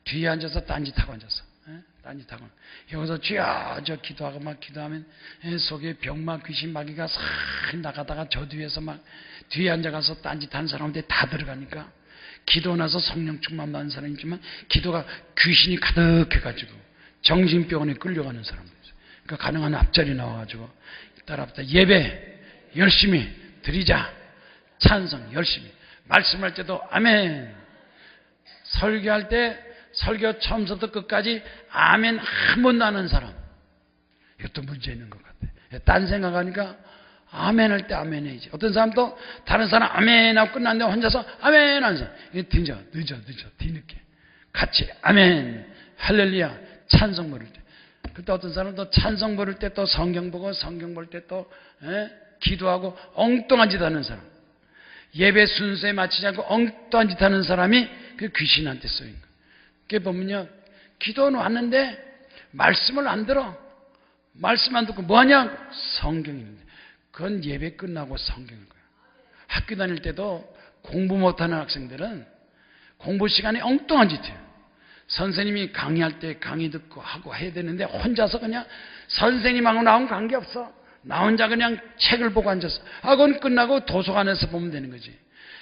뒤에 앉아서 딴짓하고 딴짓하고 여기서 쥐어 기도하고 막 기도하면 속에 병마 귀신 마귀가 싹 나가다가 저 뒤에서 막 뒤에 앉아가서 딴짓하는 사람한테 다 들어가니까, 기도 나서 성령 충만 받는 사람이 있지만 기도가 귀신이 가득해가지고 정신병원에 끌려가는 사람들 있어요. 그러니까 가능한 앞자리 나와가지고 따라붙다 예배 열심히 드리자, 찬송 열심히, 말씀할 때도 아멘, 설교할 때 설교 처음부터 끝까지 아멘 한 번도 안 하는 사람, 이것도 문제 있는 것 같아요. 딴 생각하니까 아멘 할 때 아멘 해야지. 어떤 사람도 다른 사람 아멘 하고 끝났는데 혼자서 아멘 하는 사람, 늦어 뒤늦게 같이 아멘 할렐루야 찬송 부를 때, 그때 어떤 사람도 찬송 부를 때 또 성경 보고 성경 볼 때 또 기도하고 엉뚱한 짓 하는 사람, 예배 순서에 맞추지 않고 엉뚱한 짓 하는 사람이 그 귀신한테 쏘인 거예요. 그게 보면요, 기도는 왔는데 말씀을 안 들어. 말씀 안 듣고 뭐하냐? 성경입니다. 그건 예배 끝나고 성경인 거예요. 학교 다닐 때도 공부 못하는 학생들은 공부 시간에 엉뚱한 짓 해요. 선생님이 강의할 때 강의 듣고 하고 해야 되는데 혼자서 그냥 선생님하고 나온 관계없어. 나 혼자 그냥 책을 보고 앉았어. 학원 끝나고 도서관에서 보면 되는 거지.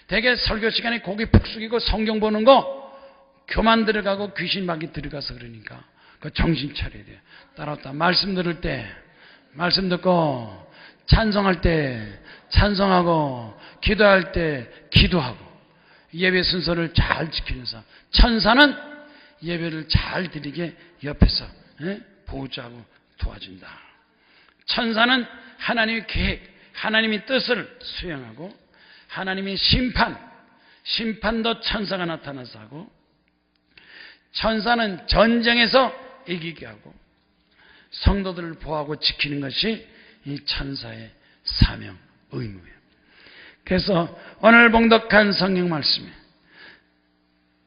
되게 설교 시간에 고개 푹 숙이고 성경 보는 거 교만 들어가고 귀신 막이 들어가서 그러니까 그 정신 차려야 돼요. 따라왔다. 말씀 들을 때 말씀 듣고, 찬송할 때 찬송하고, 기도할 때 기도하고, 예배 순서를 잘 지키는 사람. 천사는 예배를 잘 드리게 옆에서 보호자하고 도와준다. 천사는 하나님의 계획, 하나님의 뜻을 수행하고, 하나님의 심판도 천사가 나타나서 하고, 천사는 전쟁에서 이기게 하고 성도들을 보호하고 지키는 것이 이 천사의 사명, 의무예요. 그래서 오늘 봉독한 성경 말씀에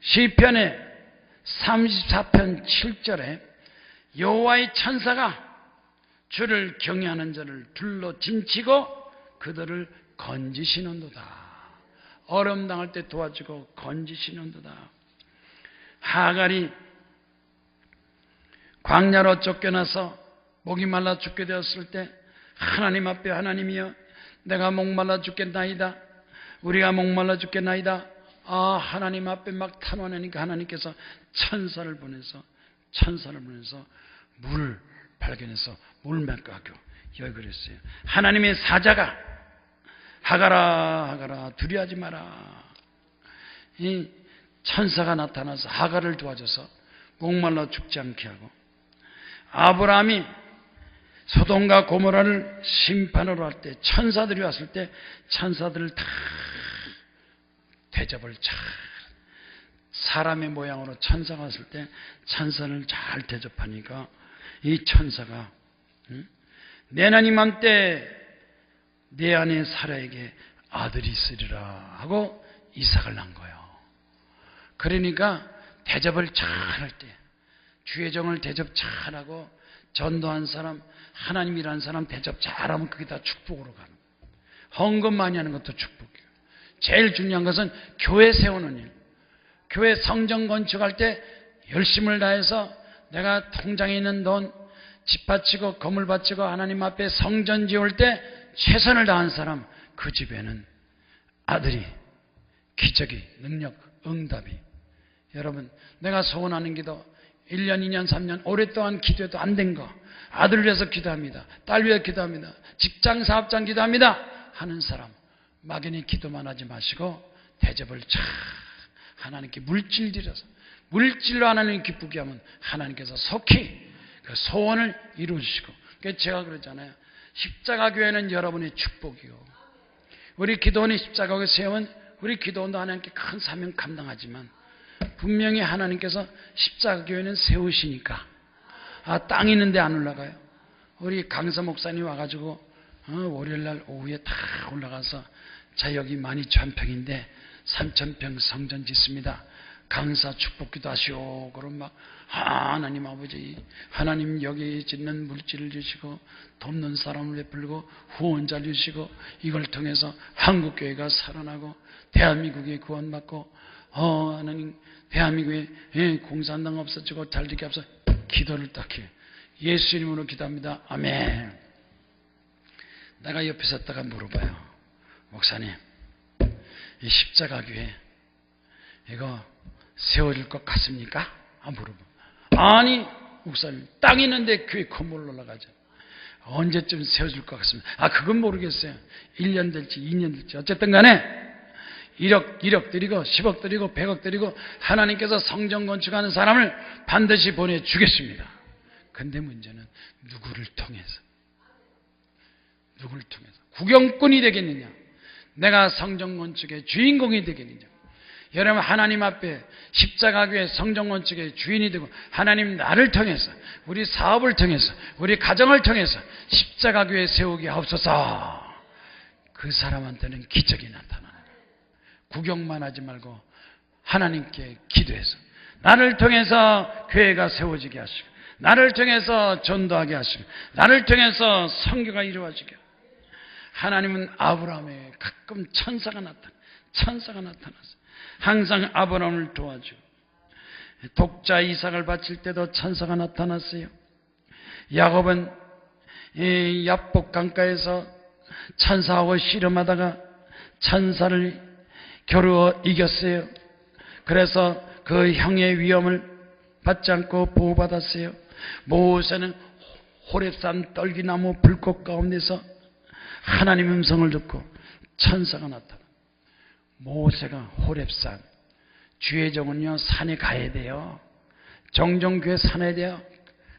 시편의 34편 7절에 여호와의 천사가 주를 경외하는 자를 둘러 진치고 그들을 건지시는도다. 어려움 당할 때 도와주고 건지시는도다. 하갈이 광야로 쫓겨나서 목이 말라 죽게 되었을 때 하나님 앞에, 하나님이여 내가 목말라 죽겠나이다, 우리가 목말라 죽겠나이다. 하나님 앞에 막 탄원하니까 하나님께서 천사를 보내서 물을 발견해서 물 맺게 하고 여기 그랬어요. 하나님의 사자가 하가라 하가라 두려워하지 마라. 이 천사가 나타나서 하가를 도와줘서 목말라 죽지 않게 하고, 아브라함이 소돔과 고모라를 심판으로 할 때 천사들이 왔을 때 천사들을 다 대접을 잘, 사람의 모양으로 천사가 왔을 때 천사를 잘 대접하니까 이 천사가 내나님 때 내 아내 사라에게 아들이 있으리라 하고 이삭을 낳은 거예요. 그러니까 대접을 잘할 때, 주의 종을 대접 잘하고 전도한 사람, 하나님이라는 사람 대접 잘하면 그게 다 축복으로 가는 거예요. 헌금 많이 하는 것도 축복이에요. 제일 중요한 것은 교회 세우는 일. 교회 성전 건축할 때 열심을 다해서 내가 통장에 있는 돈 집 바치고 건물 바치고 하나님 앞에 성전 지을 때 최선을 다한 사람, 그 집에는 아들이, 기적이, 능력, 응답이. 여러분, 내가 소원하는 기도 1년, 2년, 3년 오랫동안 기도해도 안 된 거, 아들 위해서 기도합니다, 딸 위해서 기도합니다, 직장 사업장 기도합니다 하는 사람, 막연히 기도만 하지 마시고 대접을 잘 하나님께 물질 들여서, 물질로 하나님 기쁘게 하면 하나님께서 속히 그 소원을 이루어주시고. 그래서 제가 그러잖아요. 십자가 교회는 여러분의 축복이요, 우리 기도원이 십자가 교회 세우면 우리 기도원도 하나님께 큰 사명 감당하지만 분명히 하나님께서 십자가 교회는 세우시니까 땅 있는데 안 올라가요. 우리 강사 목사님 와가지고 월요일날 오후에 다 올라가서 자 여기 12,000평인데 3,000평 성전 짓습니다, 강사 축복기도 하시오. 그럼 막 하나님 아버지, 하나님 여기 짓는 물질을 주시고 돕는 사람을 베풀고 후원자 주시고 이걸 통해서 한국교회가 살아나고 대한민국이 구원받고 하나님 대한민국에 공산당 없어지고 잘되게 앞서 기도를 딱 해요. 예수 이름으로 기도합니다. 아멘. 내가 옆에 섰다가 물어봐요. 목사님, 이 십자가 교회 이거 세워질 것 같습니까? 물어봐. 아니 목사님, 땅 있는데 교회 건물 올라가죠. 언제쯤 세워질 것 같습니다. 그건 모르겠어요. 1년 될지 2년 될지 어쨌든 간에 1억 드리고 10억 드리고 100억 드리고 하나님께서 성전 건축하는 사람을 반드시 보내주겠습니다. 근데 문제는 누구를 통해서 구경꾼이 되겠느냐, 내가 성전 건축의 주인공이 되겠느냐. 여러분, 하나님 앞에 십자가교회 성전 건축의 주인이 되고 하나님 나를 통해서, 우리 사업을 통해서, 우리 가정을 통해서 십자가교회 세우게 하옵소서. 그 사람한테는 기적이 나타나는 거예요. 구경만 하지 말고 하나님께 기도해서 나를 통해서 교회가 세워지게 하시고, 나를 통해서 전도하게 하시고, 나를 통해서 선교가 이루어지게. 하나님은 아브라함에 가끔 천사가 나타났어요. 항상 아브라함을 도와주고, 독자 이삭을 바칠 때도 천사가 나타났어요. 야곱은 야복 강가에서 천사하고 씨름하다가 천사를 겨루어 이겼어요. 그래서 그 형의 위험을 받지 않고 보호받았어요. 모세는 호렙산 떨기나무 불꽃 가운데서 하나님의 음성을 듣고 천사가 나타나. 모세가 호렙산, 주의 종은요 산에 가야 돼요. 종종 교회 산에 돼요.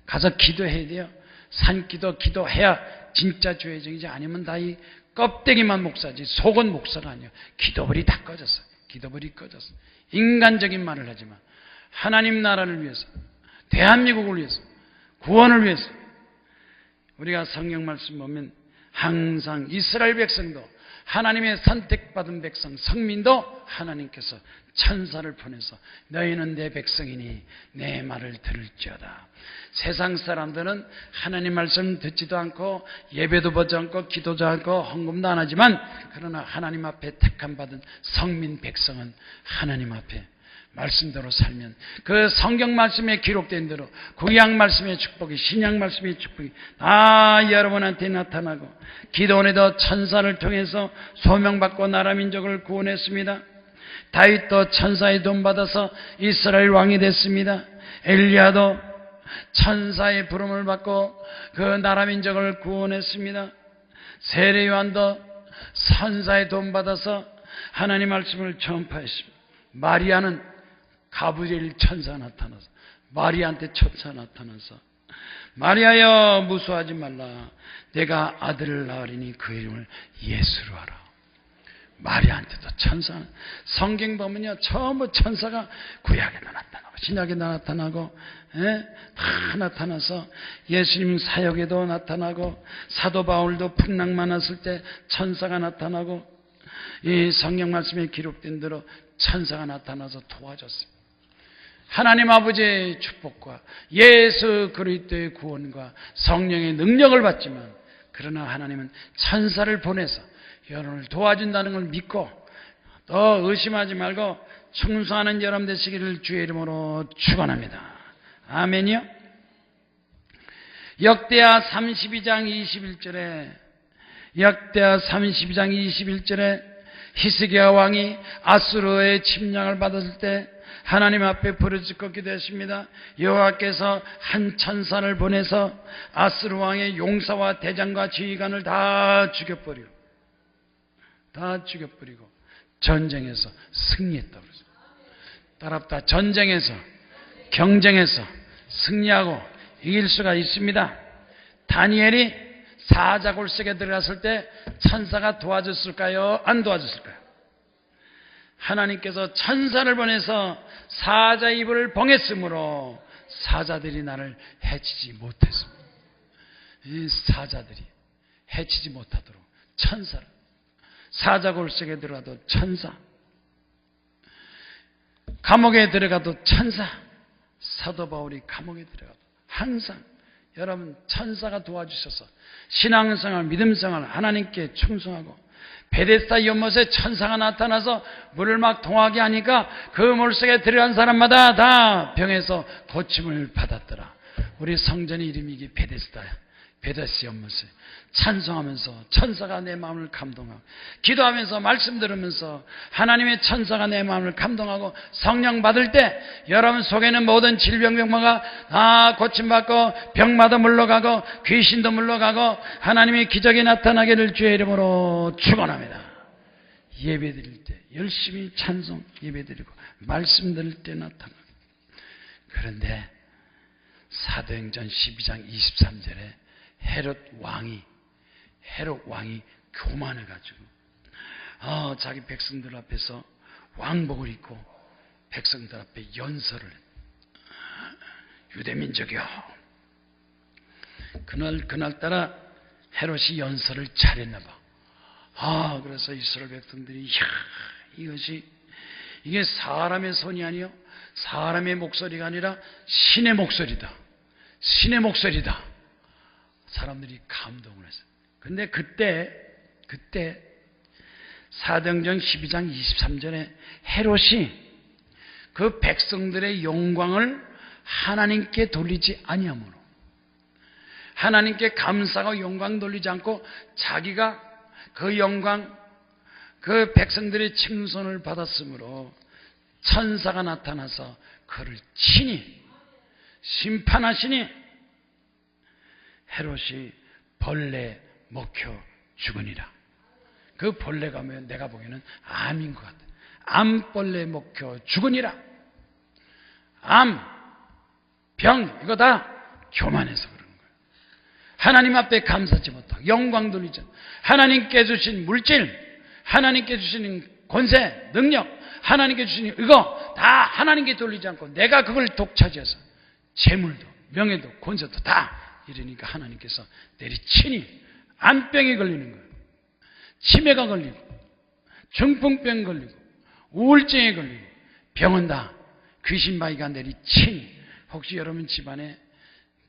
가서 기도해야 돼요. 산기도 기도해야 진짜 주의 종이지, 아니면 다 이 껍데기만 목사지 속은 목사가 아니에요. 기도불이 다 꺼졌어. 기도불이 꺼졌어. 인간적인 말을 하지만 하나님 나라를 위해서, 대한민국을 위해서, 구원을 위해서. 우리가 성경 말씀 보면 항상 이스라엘 백성도, 하나님의 선택받은 백성, 성민도 하나님께서 천사를 보내서 너희는 내 백성이니 내 말을 들을지어다. 세상 사람들은 하나님 말씀 듣지도 않고 예배도 보지 않고 기도도 않고 헌금도 안 하지만, 그러나 하나님 앞에 택함 받은 성민 백성은 하나님 앞에 말씀대로 살면 그 성경 말씀에 기록된 대로 구약 말씀의 축복이, 신약 말씀의 축복이 다 여러분한테 나타나고, 기도원에도 천사를 통해서 소명받고 나라 민족을 구원했습니다. 다윗도 천사의 돈 받아서 이스라엘 왕이 됐습니다. 엘리야도 천사의 부름을 받고 그 나라 민족을 구원했습니다. 세례요한도 선사의 도움 받아서 하나님 말씀을 전파했습니다. 마리아는 가브리엘 천사가 나타나서 마리아한테 천사가 나타나서 마리아여 무서워하지 말라. 내가 아들을 낳으리니 그 이름을 예수로 하라. 마리아한테도 천사는 성경 보면요 전부 천사가 구약에도 나타나고 신약에도 나타나고 다 나타나서 예수님 사역에도 나타나고 사도 바울도 풍랑 많았을 때 천사가 나타나고 이 성경 말씀에 기록된 대로 천사가 나타나서 도와줬습니다. 하나님 아버지의 축복과 예수 그리스도의 구원과 성령의 능력을 받지만 그러나 하나님은 천사를 보내서 여러분을 도와준다는 걸 믿고 또 의심하지 말고 충성하는 여러분 되시기를 주의 이름으로 축원합니다. 아멘이요. 역대하 32장 21절에 히스기야 왕이 아수르의 침략을 받았을 때 하나님 앞에 부르짖고 기도했습니다. 여호와께서 한 천사를 보내서 아수르 왕의 용사와 대장과 지휘관을 다 죽여버리고 전쟁에서 승리했다고 그랬어요. 따랍다 전쟁에서 경쟁에서 승리하고 이길 수가 있습니다. 다니엘이 사자골석에 들어갔을 때 천사가 도와줬을까요? 안 도와줬을까요? 하나님께서 천사를 보내서 사자 입을 봉했으므로 사자들이 나를 해치지 못했습니다. 이 사자들이 해치지 못하도록 천사를, 사자골석에 들어가도 천사, 감옥에 들어가도 천사, 사도 바울이 감옥에 들어가도 항상 여러분 천사가 도와주셔서 신앙생활, 믿음생활 하나님께 충성하고, 베데스다 연못에 천사가 나타나서 물을 막 동하게 하니까 그 물속에 들어간 사람마다 다 병에서 고침을 받았더라. 우리 성전의 이름이 이게 베데스다야. 베데스 연못에 찬송하면서 천사가 내 마음을 감동하고, 기도하면서 말씀 들으면서 하나님의 천사가 내 마음을 감동하고, 성령 받을 때 여러분 속에는 모든 질병병마가 다 고침받고 병마도 물러가고 귀신도 물러가고 하나님의 기적이 나타나기를 주의 이름으로 축원합니다. 예배 드릴 때 열심히 찬송 예배 드리고 말씀 들을 때 나타나고. 그런데 사도행전 12장 23절에 헤롯 왕이 교만해가지고 자기 백성들 앞에서 왕복을 입고 백성들 앞에 연설을 했다. 유대민족이요, 그날따라 헤롯이 연설을 잘했나 봐. 그래서 이스라엘 백성들이 이게 사람의 손이 아니요 사람의 목소리가 아니라 신의 목소리다. 신의 목소리다. 사람들이 감동을 했어요. 근데 그때 사도행전 12장 23절에 헤롯이 그 백성들의 영광을 하나님께 돌리지 아니하므로, 하나님께 감사하고 영광 돌리지 않고 자기가 그 영광, 그 백성들의 칭송을 받았으므로 천사가 나타나서 그를 친히 심판하시니 헤롯이 벌레 먹혀 죽으니라. 그 벌레가 내가 보기에는 암인 것 같아. 암벌레 먹혀 죽으니라. 암, 병, 이거 다 교만해서 그러는 거예요. 하나님 앞에 감사하지 못하고 영광 돌리지 않고, 하나님께 주신 물질, 하나님께 주시는 권세, 능력, 하나님께 주신 이거 다 하나님께 돌리지 않고 내가 그걸 독차지해서 재물도 명예도 권세도 다 이러니까 하나님께서 내리치니 암병이 걸리는 거예요. 치매가 걸리고 중풍병 걸리고 우울증에 걸리고 병은 다 귀신마귀가 내리치니, 혹시 여러분 집안에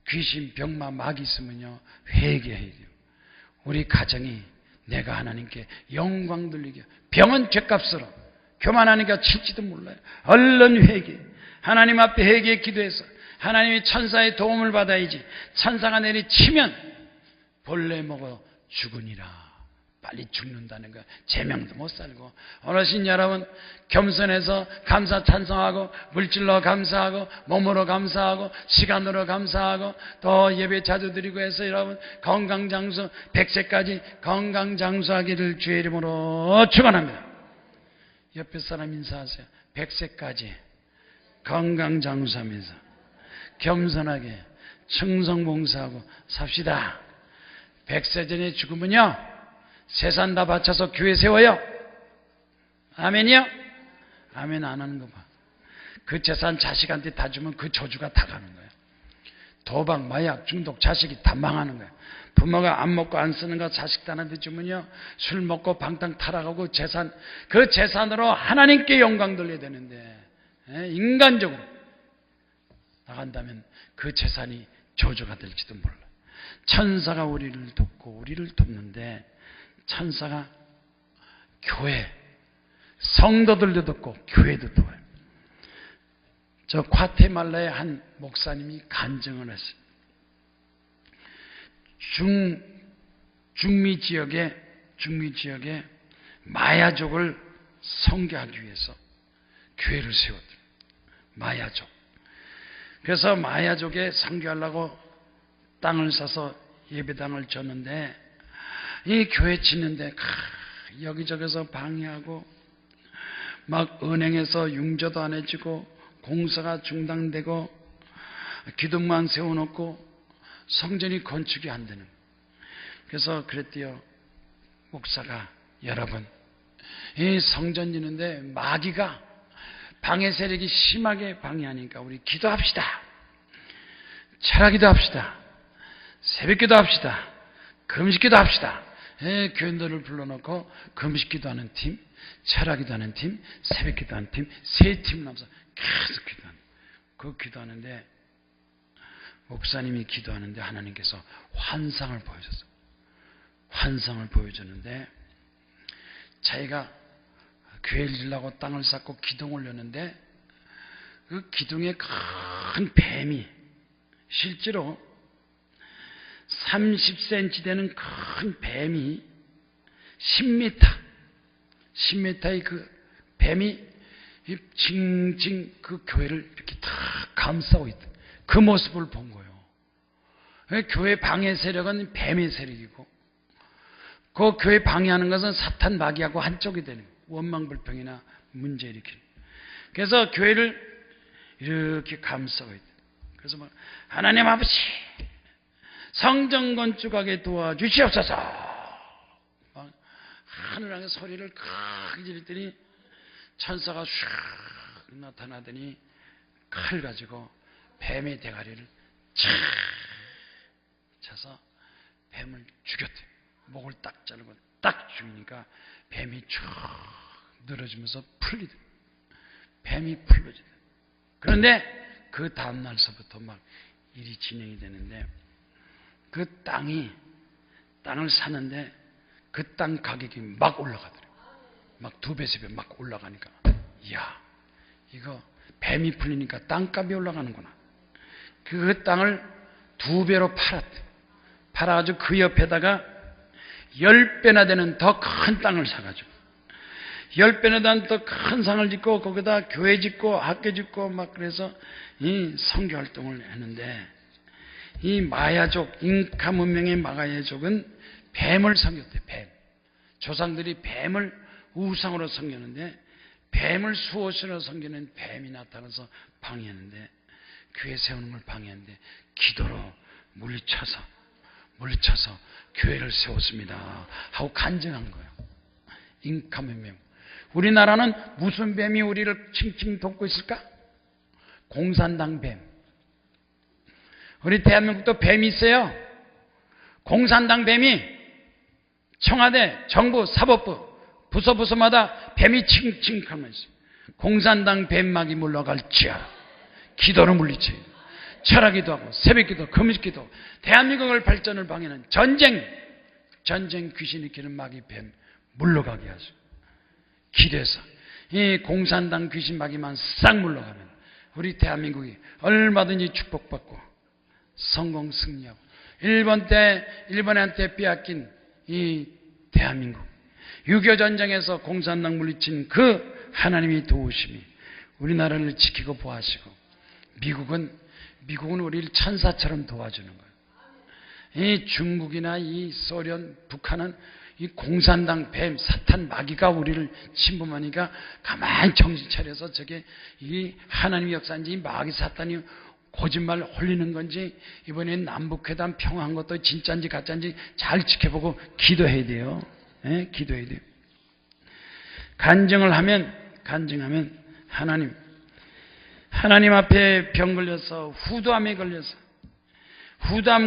귀신, 병마, 마귀 있으면요 회개해야 돼요. 우리 가정이 내가 하나님께 영광 돌리게, 병은 죗값으로 교만하니까 칠지도 몰라요. 얼른 회개, 하나님 앞에 회개 기도해서 하나님의 천사의 도움을 받아야지. 천사가 내리치면 벌레 먹어 죽으니라. 빨리 죽는다는 거. 제명도 못 살고. 어르신 여러분, 겸손해서 감사 찬송하고, 물질로 감사하고, 몸으로 감사하고, 시간으로 감사하고, 또 예배 자주 드리고 해서 여러분 건강장수 100세까지 건강장수하기를 주의 이름으로 축원합니다. 옆에 사람 인사하세요. 100세까지 건강장수하면서 겸손하게 충성봉사하고 삽시다. 100세 전에 죽으면요, 재산 다 바쳐서 교회 세워요. 아멘이요? 아멘 안 하는 거 봐. 그 재산 자식한테 다 주면 그 저주가 다 가는 거예요. 도박, 마약, 중독, 자식이 다 망하는 거예요. 부모가 안 먹고 안 쓰는 거 자식들한테 주면요, 술 먹고 방탕 타락하고 재산, 그 재산으로 하나님께 영광 돌려야 되는데, 인간적으로 나간다면 그 재산이 저주가 될지도 몰라. 천사가 우리를 돕고 우리를 돕는데, 천사가 교회, 성도들도 돕고 교회도 도와요. 저 과테말라의 한 목사님이 간증을 했어요. 중미 지역에 마야족을 선교하기 위해서 교회를 세웠대요. 마야족. 그래서 마야족에 선교하려고 땅을 사서 예배당을 줬는데, 이 교회 짓는데 여기저기서 방해하고, 막 은행에서 융자도 안 해주고, 공사가 중단되고, 기둥만 세워놓고 성전이 건축이 안 되는. 그래서 그랬대요. 목사가, 여러분, 이 성전 짓는데 마귀가 방해 세력이 심하게 방해하니까 우리 기도합시다. 철학기도 합시다. 새벽기도 합시다. 금식기도 합시다. 교인들을 불러놓고 금식기도 하는 팀, 철학기도 하는 팀, 새벽기도 하는 팀, 세 팀을 나눠서 계속 기도하는. 그 기도하는데, 목사님이 기도하는데 하나님께서 환상을 보여줬어요. 환상을 보여줬는데, 자기가 교회를 지으려고 땅을 쌓고 기둥 올렸는데, 그 기둥에 큰 뱀이, 실제로 30cm 되는 큰 뱀이 10m의 그 뱀이 징징 그 교회를 이렇게 다 감싸고 있다. 그 모습을 본 거예요. 교회 방해 세력은 뱀의 세력이고, 그 교회 방해하는 것은 사탄 마귀하고 한쪽이 되는 거예요. 원망불평이나 문제 일으키는. 그래서 교회를 이렇게 감싸고 있다. 그래서 막 하나님 아버지, 성전 건축하게 도와주시옵소서. 막 하늘하게 소리를 크게 지르더니 천사가 슉 나타나더니 칼 가지고 뱀의 대가리를 착 쳐서 뱀을 죽였대요. 목을 딱 자르고 딱 죽이니까 뱀이 쭉 늘어지면서 풀리더라고요. 뱀이 풀려지더라고요. 그런데 그 다음날서부터 막 일이 진행이 되는데, 그 땅을 사는데 그 땅 가격이 막 올라가더라고요. 막 2배, 3배 막 올라가니까, 이야, 이거 뱀이 풀리니까 땅값이 올라가는구나. 그 땅을 2배로 팔았대. 팔아가지고 그 옆에다가 10배나 되는 더 큰 땅을 사가지고 10배나 되는 더 큰 상을 짓고 거기다 교회 짓고 학교 짓고 막 그래서 이 선교 활동을 했는데, 이 마야족, 잉카 문명의 마야족은 뱀을 섬겼대. 뱀. 조상들이 뱀을 우상으로 섬겼는데, 뱀을 수호신으로 섬기는 뱀이 나타나서 방해했는데, 교회 세우는 걸 방해했는데 기도로 물리쳐서 교회를 세웠습니다 하고 간증한 거예요. 잉카 문명. 우리나라는 무슨 뱀이 우리를 칭칭 돕고 있을까? 공산당 뱀. 우리 대한민국도 뱀이 있어요. 공산당 뱀이 청와대, 정부, 사법부, 부서마다 뱀이 칭칭하면 있어요. 공산당 뱀막이 물러갈지어다. 기도로 물리쳐야 돼요. 철학기도 하고 새벽기도, 금식기도, 대한민국을 발전을 방해하는 전쟁 귀신 일으키는 마귀 뱀 물러가게 하죠. 기도해서 이 공산당 귀신 마귀만 싹 물러가면 우리 대한민국이 얼마든지 축복받고 성공 승리하고, 일본한테 빼앗긴 이 대한민국 6.25 전쟁에서 공산당 물리친 그 하나님의 도우심이 우리나라를 지키고 보호하시고 미국은 우리를 천사처럼 도와주는 거예요. 이 중국이나 이 소련, 북한은 이 공산당 뱀, 사탄, 마귀가 우리를 침범하니까 가만히 정신 차려서 저게 이 하나님의 역사인지 이 마귀 사탄이 거짓말 홀리는 건지 이번엔 남북회담 평화한 것도 진짜인지 가짜인지 잘 지켜보고 기도해야 돼요. 예? 기도해야 돼요. 간증하면 하나님 앞에 병 걸려서 후두암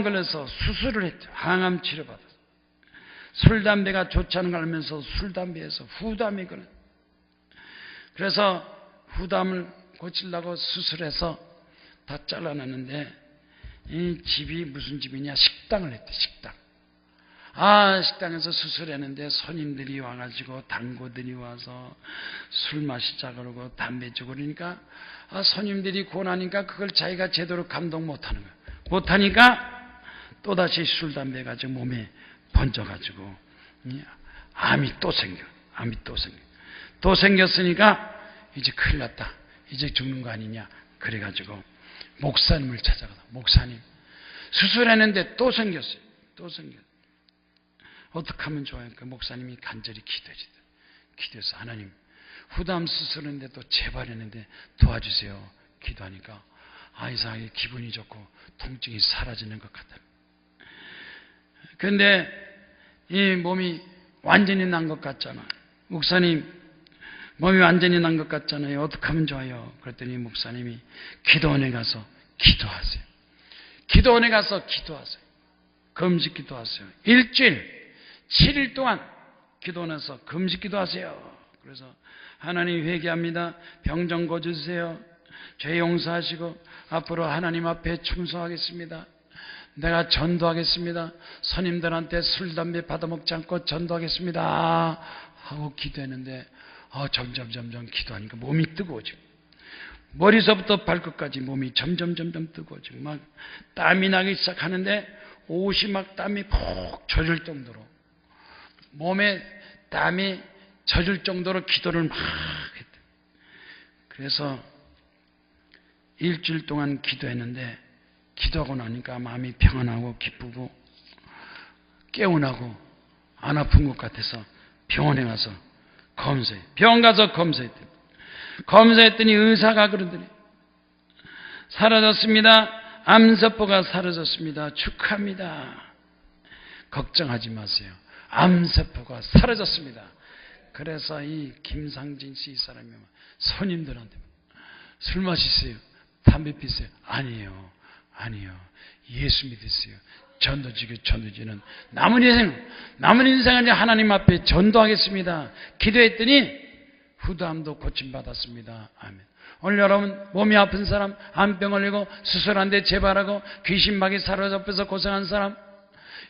걸려서 수술을 했죠. 항암 치료받았어요. 술, 담배가 좋지 않은 걸 알면서 술, 담배에서 후두암에 걸렸어요. 그래서 후두암을 고치려고 수술해서 다 잘라놨는데 이 집이 무슨 집이냐? 식당을 했대. 식당에서 수술했는데 손님들이 와가지고 당고들이 와서 술 마시자 그러고 담배 주고 그러니까 손님들이 권하니까 그걸 자기가 제대로 감동 못하는 거예요. 못하니까 또다시 술, 담배 가지고 몸에 번져가지고 암이 또 생겨. 또 생겼으니까 이제 큰일 났다. 이제 죽는 거 아니냐. 그래가지고 목사님을 찾아가다. 목사님 수술했는데 또 생겼어요. 어떻게 하면 좋아요? 그 목사님이 간절히 기도해서 하나님 후담 수술했는데 또 재발했는데 도와주세요. 기도하니까 이상하게 기분이 좋고 통증이 사라지는 것 같아요. 그런데 이 몸이 완전히 난 것 같잖아. 목사님 몸이 완전히 난 것 같잖아요. 어떻게 하면 좋아요? 그랬더니 목사님이 기도원에 가서 기도하세요. 금식 기도하세요. 일주일 7일 동안 기도원에서 금식 기도하세요. 그래서 하나님 회개합니다. 병 좀 고쳐주세요. 죄 용서하시고 앞으로 하나님 앞에 충성하겠습니다. 내가 전도하겠습니다. 스님들한테 술, 담배 받아먹지 않고 전도하겠습니다. 하고 기도했는데 점점 기도하니까 몸이 뜨거워지고 머리서부터 발끝까지 몸이 점점 뜨거워지고 막 땀이 나기 시작하는데 옷이 막 땀이 푹 젖을 정도로 몸에 땀이 젖을 정도로 기도를 막 했대. 그래서 일주일 동안 기도했는데 기도하고 나니까 마음이 평안하고 기쁘고 개운하고 안 아픈 것 같아서 병원에 가서 병원 가서 검사했더니 의사가 그러더니 사라졌습니다. 암세포가 사라졌습니다. 축하합니다. 걱정하지 마세요. 암세포가 사라졌습니다. 그래서 이 김상진 씨 이 사람이 손님들한테 술 마시세요? 담배 피세요? 아니에요. 예수 믿으세요. 전도지는 남은 인생은 하나님 앞에 전도하겠습니다. 기도했더니 후두암도 고침받았습니다. 아멘. 오늘 여러분 몸이 아픈 사람, 암병 걸리고 수술한데 재발하고 귀신막이 사로잡혀서 고생한 사람,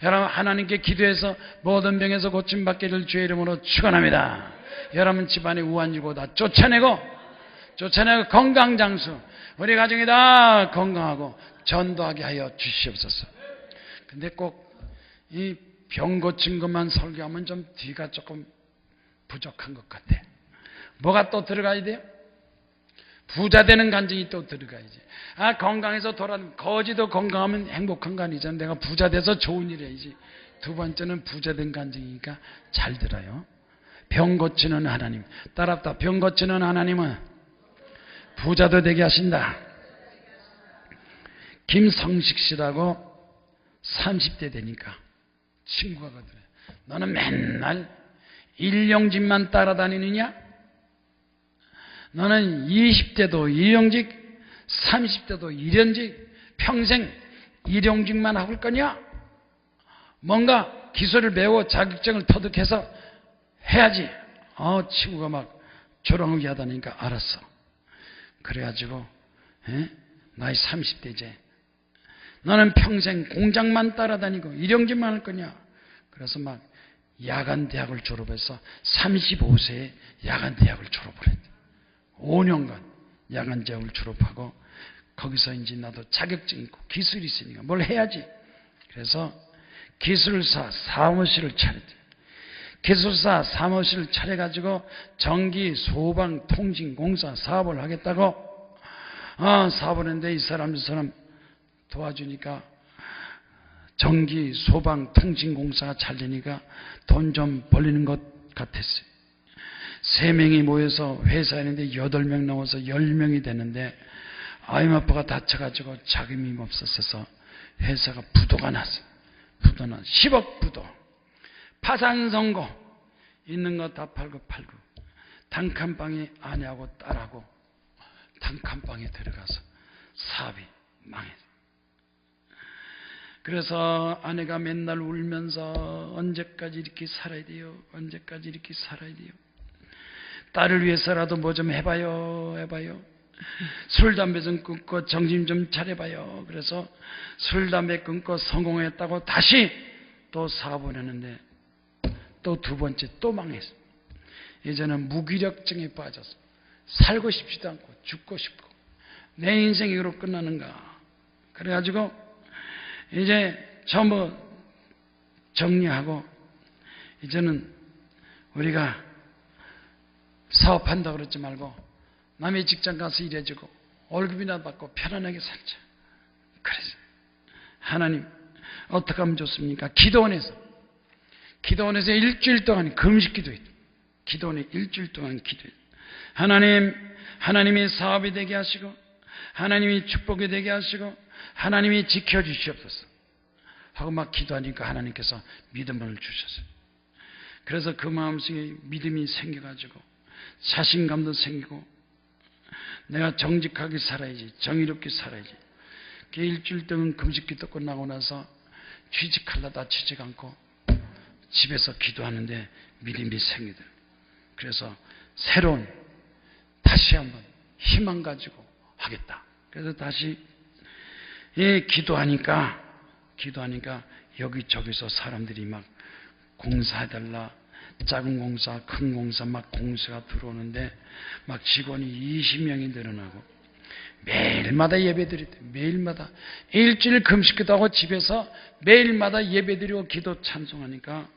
여러분 하나님께 기도해서 모든 병에서 고침받기를 주의 이름으로 축원합니다. 여러분 집안의 우환이고 다 쫓아내고 건강장수 우리 가정이 다 건강하고 전도하게 하여 주시옵소서. 근데 꼭 이 병 고친 것만 설교하면 좀 뒤가 조금 부족한 것 같아. 뭐가 또 들어가야 돼요? 부자 되는 간증이 또 들어가야지. 건강해서 거지도 건강하면 행복한 거 아니잖아. 내가 부자 돼서 좋은 일 해야지. 두 번째는 부자 된 간증이니까 잘 들어요. 병 고치는 하나님. 따라합다. 병 고치는 하나님은 부자도 되게 하신다. 김성식 씨라고 30대 되니까 친구가 그러더래. 너는 맨날 일용직만 따라다니느냐? 너는 20대도 일용직, 30대도 일용직, 평생 일용직만 하고 올 거냐? 뭔가 기술을 배워 자격증을 터득해서 해야지. 친구가 막 조롱하게 하다니까 알았어. 그래가지고 나이 30대제 너는 평생 공장만 따라다니고 일용직만 할 거냐? 그래서 막 야간대학을 졸업해서 35세에 야간대학을 졸업을 했대. 5년간 야간대학을 졸업하고 거기서 이제 나도 자격증 있고 기술이 있으니까 뭘 해야지. 그래서 기술사 사무실을 차렸대. 기술사 사무실 차려가지고 전기 소방 통진 공사 사업을 하겠다고 사업을 했는데 이 사람 저 사람 도와주니까 전기 소방 통진 공사가 잘 되니까 돈 좀 벌리는 것 같았어요. 3명이 모여서 회사에 있는데 8명 나와서 10명이 되는데 아임 아빠가 다쳐가지고 자금이 없었어서 회사가 부도가 났어요. 부도는 10억 부도. 파산 선고. 있는 거 다 팔고 단칸방에 아내하고 딸하고 단칸방에 들어가서 사업이 망했어요. 그래서 아내가 맨날 울면서 언제까지 이렇게 살아야 돼요? 언제까지 이렇게 살아야 돼요? 딸을 위해서라도 뭐 좀 해봐요. 술, 담배 좀 끊고 정신 좀 차려봐요. 그래서 술, 담배 끊고 성공했다고 다시 또 사업을 했는데 또 2번째 또 망했어. 이제는 무기력증에 빠져서 살고 싶지도 않고 죽고 싶고 내 인생이 이로 끝나는가. 그래가지고 이제 전부 정리하고 이제는 우리가 사업한다고 그러지 말고 남의 직장 가서 일해주고 월급이나 받고 편안하게 살자. 그래서 하나님 어떻게 하면 좋습니까? 기도원에서 일주일 동안 금식 기도했다. 기도원에 일주일 동안 기도했다. 하나님이 사업이 되게 하시고 하나님이 축복이 되게 하시고 하나님이 지켜주시옵소서 하고 막 기도하니까 하나님께서 믿음을 주셨어요. 그래서 그 마음속에 믿음이 생겨가지고 자신감도 생기고 내가 정직하게 살아야지, 정의롭게 살아야지. 그 일주일 동안 금식기도 끝나고 나서 취직하려다 취직 않고 집에서 기도하는데 믿음이 생기더라고요. 그래서 새로운 다시 한번 희망 가지고 하겠다. 그래서 다시 기도하니까 여기저기서 사람들이 막 공사해달라, 작은 공사, 큰 공사 막 공사가 들어오는데 막 직원이 20명이 늘어나고 매일마다 예배드리고 매일마다 일주일 금식기도 하고 집에서 매일마다 예배드리고 기도 찬송하니까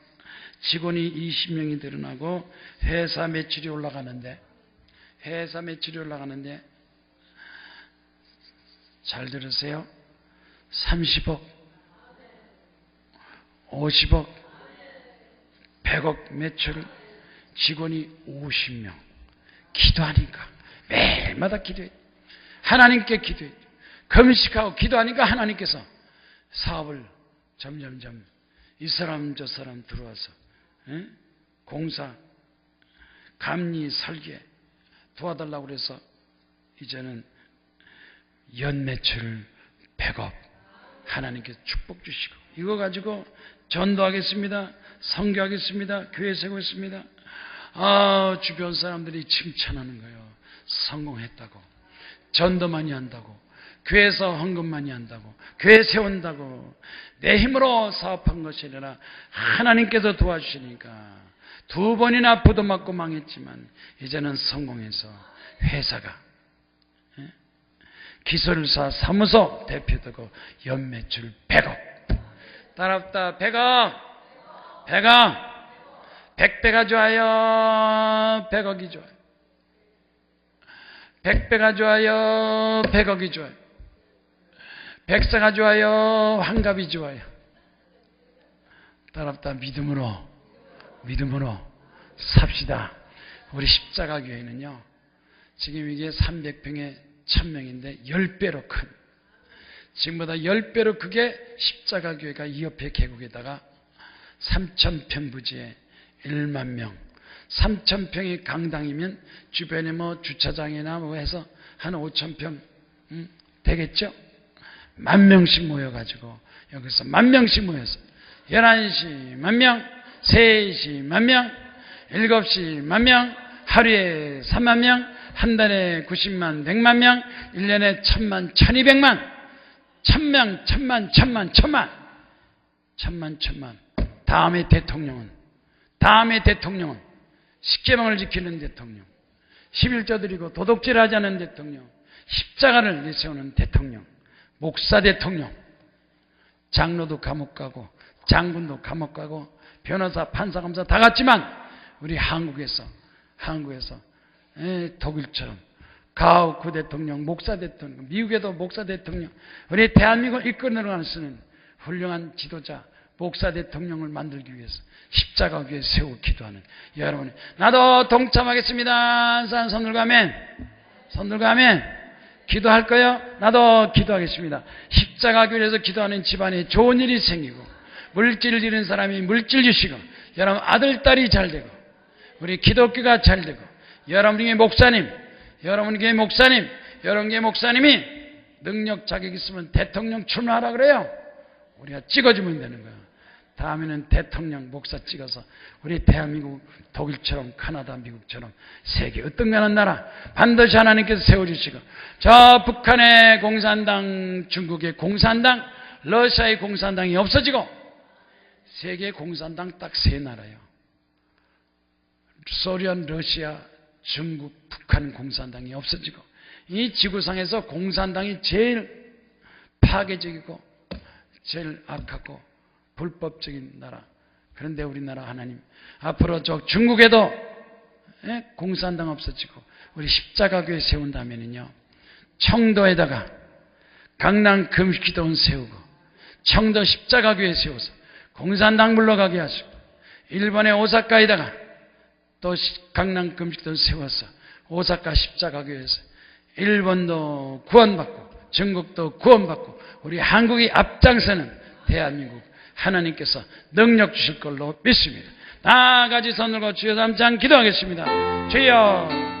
직원이 20명이 늘어나고 회사 매출이 올라가는데 잘 들으세요. 30억, 50억, 100억 매출, 직원이 50명. 기도하니까 매일마다 기도해. 하나님께 기도해. 금식하고 기도하니까 하나님께서 사업을 점점점 이 사람 저 사람 들어와서 공사, 감리, 설계 도와달라고 그래서 이제는 연매출 100억 하나님께서 축복 주시고 이거 가지고 전도하겠습니다. 선교하겠습니다. 교회 세우겠습니다. 주변 사람들이 칭찬하는 거예요. 성공했다고. 전도 많이 한다고. 교회에서 헌금 많이 한다고. 교회 세운다고. 내 힘으로 사업한 것이 아니라 하나님께서 도와주시니까 2번이나 부도맞고 망했지만 이제는 성공해서 회사가 기술사 사무소 대표되고 연매출 100억. 따라붙다 100억. 100배가 좋아요. 100억이 좋아요. 100배가 좋아요. 100억이 좋아요. 100세가 좋아요. 환갑이 좋아요. 따라붙다 믿음으로 삽시다. 우리 십자가 교회는요. 지금 이게 300평에 1000명인데 10배로 큰, 지금보다 10배로 크게 십자가 교회가 이 옆에 계곡에다가 3000평 부지에 1만 명, 3000평이 강당이면 주변에 뭐 주차장이나 뭐 해서 한 5000평 되겠죠? 10,000명씩 모여가지고 여기서 10,000명씩 모여서 11시 10,000명, 3시 10,000명, 7시 10,000명, 하루에 30,000명, 한 달에 90만, 100만 명, 1년에 1000만, 1200만, 1000명, 1000만, 1000만, 1000만, 1000만, 1000만. 다음에 대통령은 십계명을 지키는 대통령, 11조 드리고 도둑질하지 않은 대통령, 십자가를 내세우는 대통령, 목사 대통령, 장로도 감옥 가고 장군도 감옥 가고 변호사, 판사, 검사 다 갔지만 우리 한국에서 독일처럼 가우크 대통령, 목사 대통령, 미국에도 목사 대통령, 우리 대한민국을 이끌어가는 쓰는 훌륭한 지도자, 목사 대통령을 만들기 위해서 십자가 위에 세우고 기도하는 여러분, 나도 동참하겠습니다. 손 들고 아멘. 손 들고 아멘. 기도할 거요? 나도 기도하겠습니다. 십자가 교회에서 기도하는 집안에 좋은 일이 생기고, 물질을 잃은 사람이 물질 주시고, 여러분 아들, 딸이 잘 되고, 우리 기독교가 잘 되고, 여러분에게 목사님이 능력 자격 있으면 대통령 출마하라 그래요. 우리가 찍어주면 되는 거예요. 다음에는 대통령, 목사 찍어서 우리 대한민국, 독일처럼, 카나다, 미국처럼 세계 어떤 가는 나라 반드시 하나님께서 세워주시고, 저 북한의 공산당, 중국의 공산당, 러시아의 공산당이 없어지고 세계 공산당 딱 세 나라예요. 소련, 러시아, 중국, 북한 공산당이 없어지고, 이 지구상에서 공산당이 제일 파괴적이고 제일 악하고 불법적인 나라. 그런데 우리나라 하나님, 앞으로 저 중국에도 공산당 없어지고 우리 십자가교회 세운다면요, 청도에다가 강남 금식기도원 세우고 청도 십자가교회 세워서 공산당 물러가게 하시고, 일본의 오사카에다가 또 강남 금식기도원 세워서 오사카 십자가교회에서 일본도 구원받고 중국도 구원받고 우리 한국이 앞장서는 대한민국, 하나님께서 능력 주실 걸로 믿습니다. 다 같이 손 들고 주여 삼창 기도하겠습니다. 주여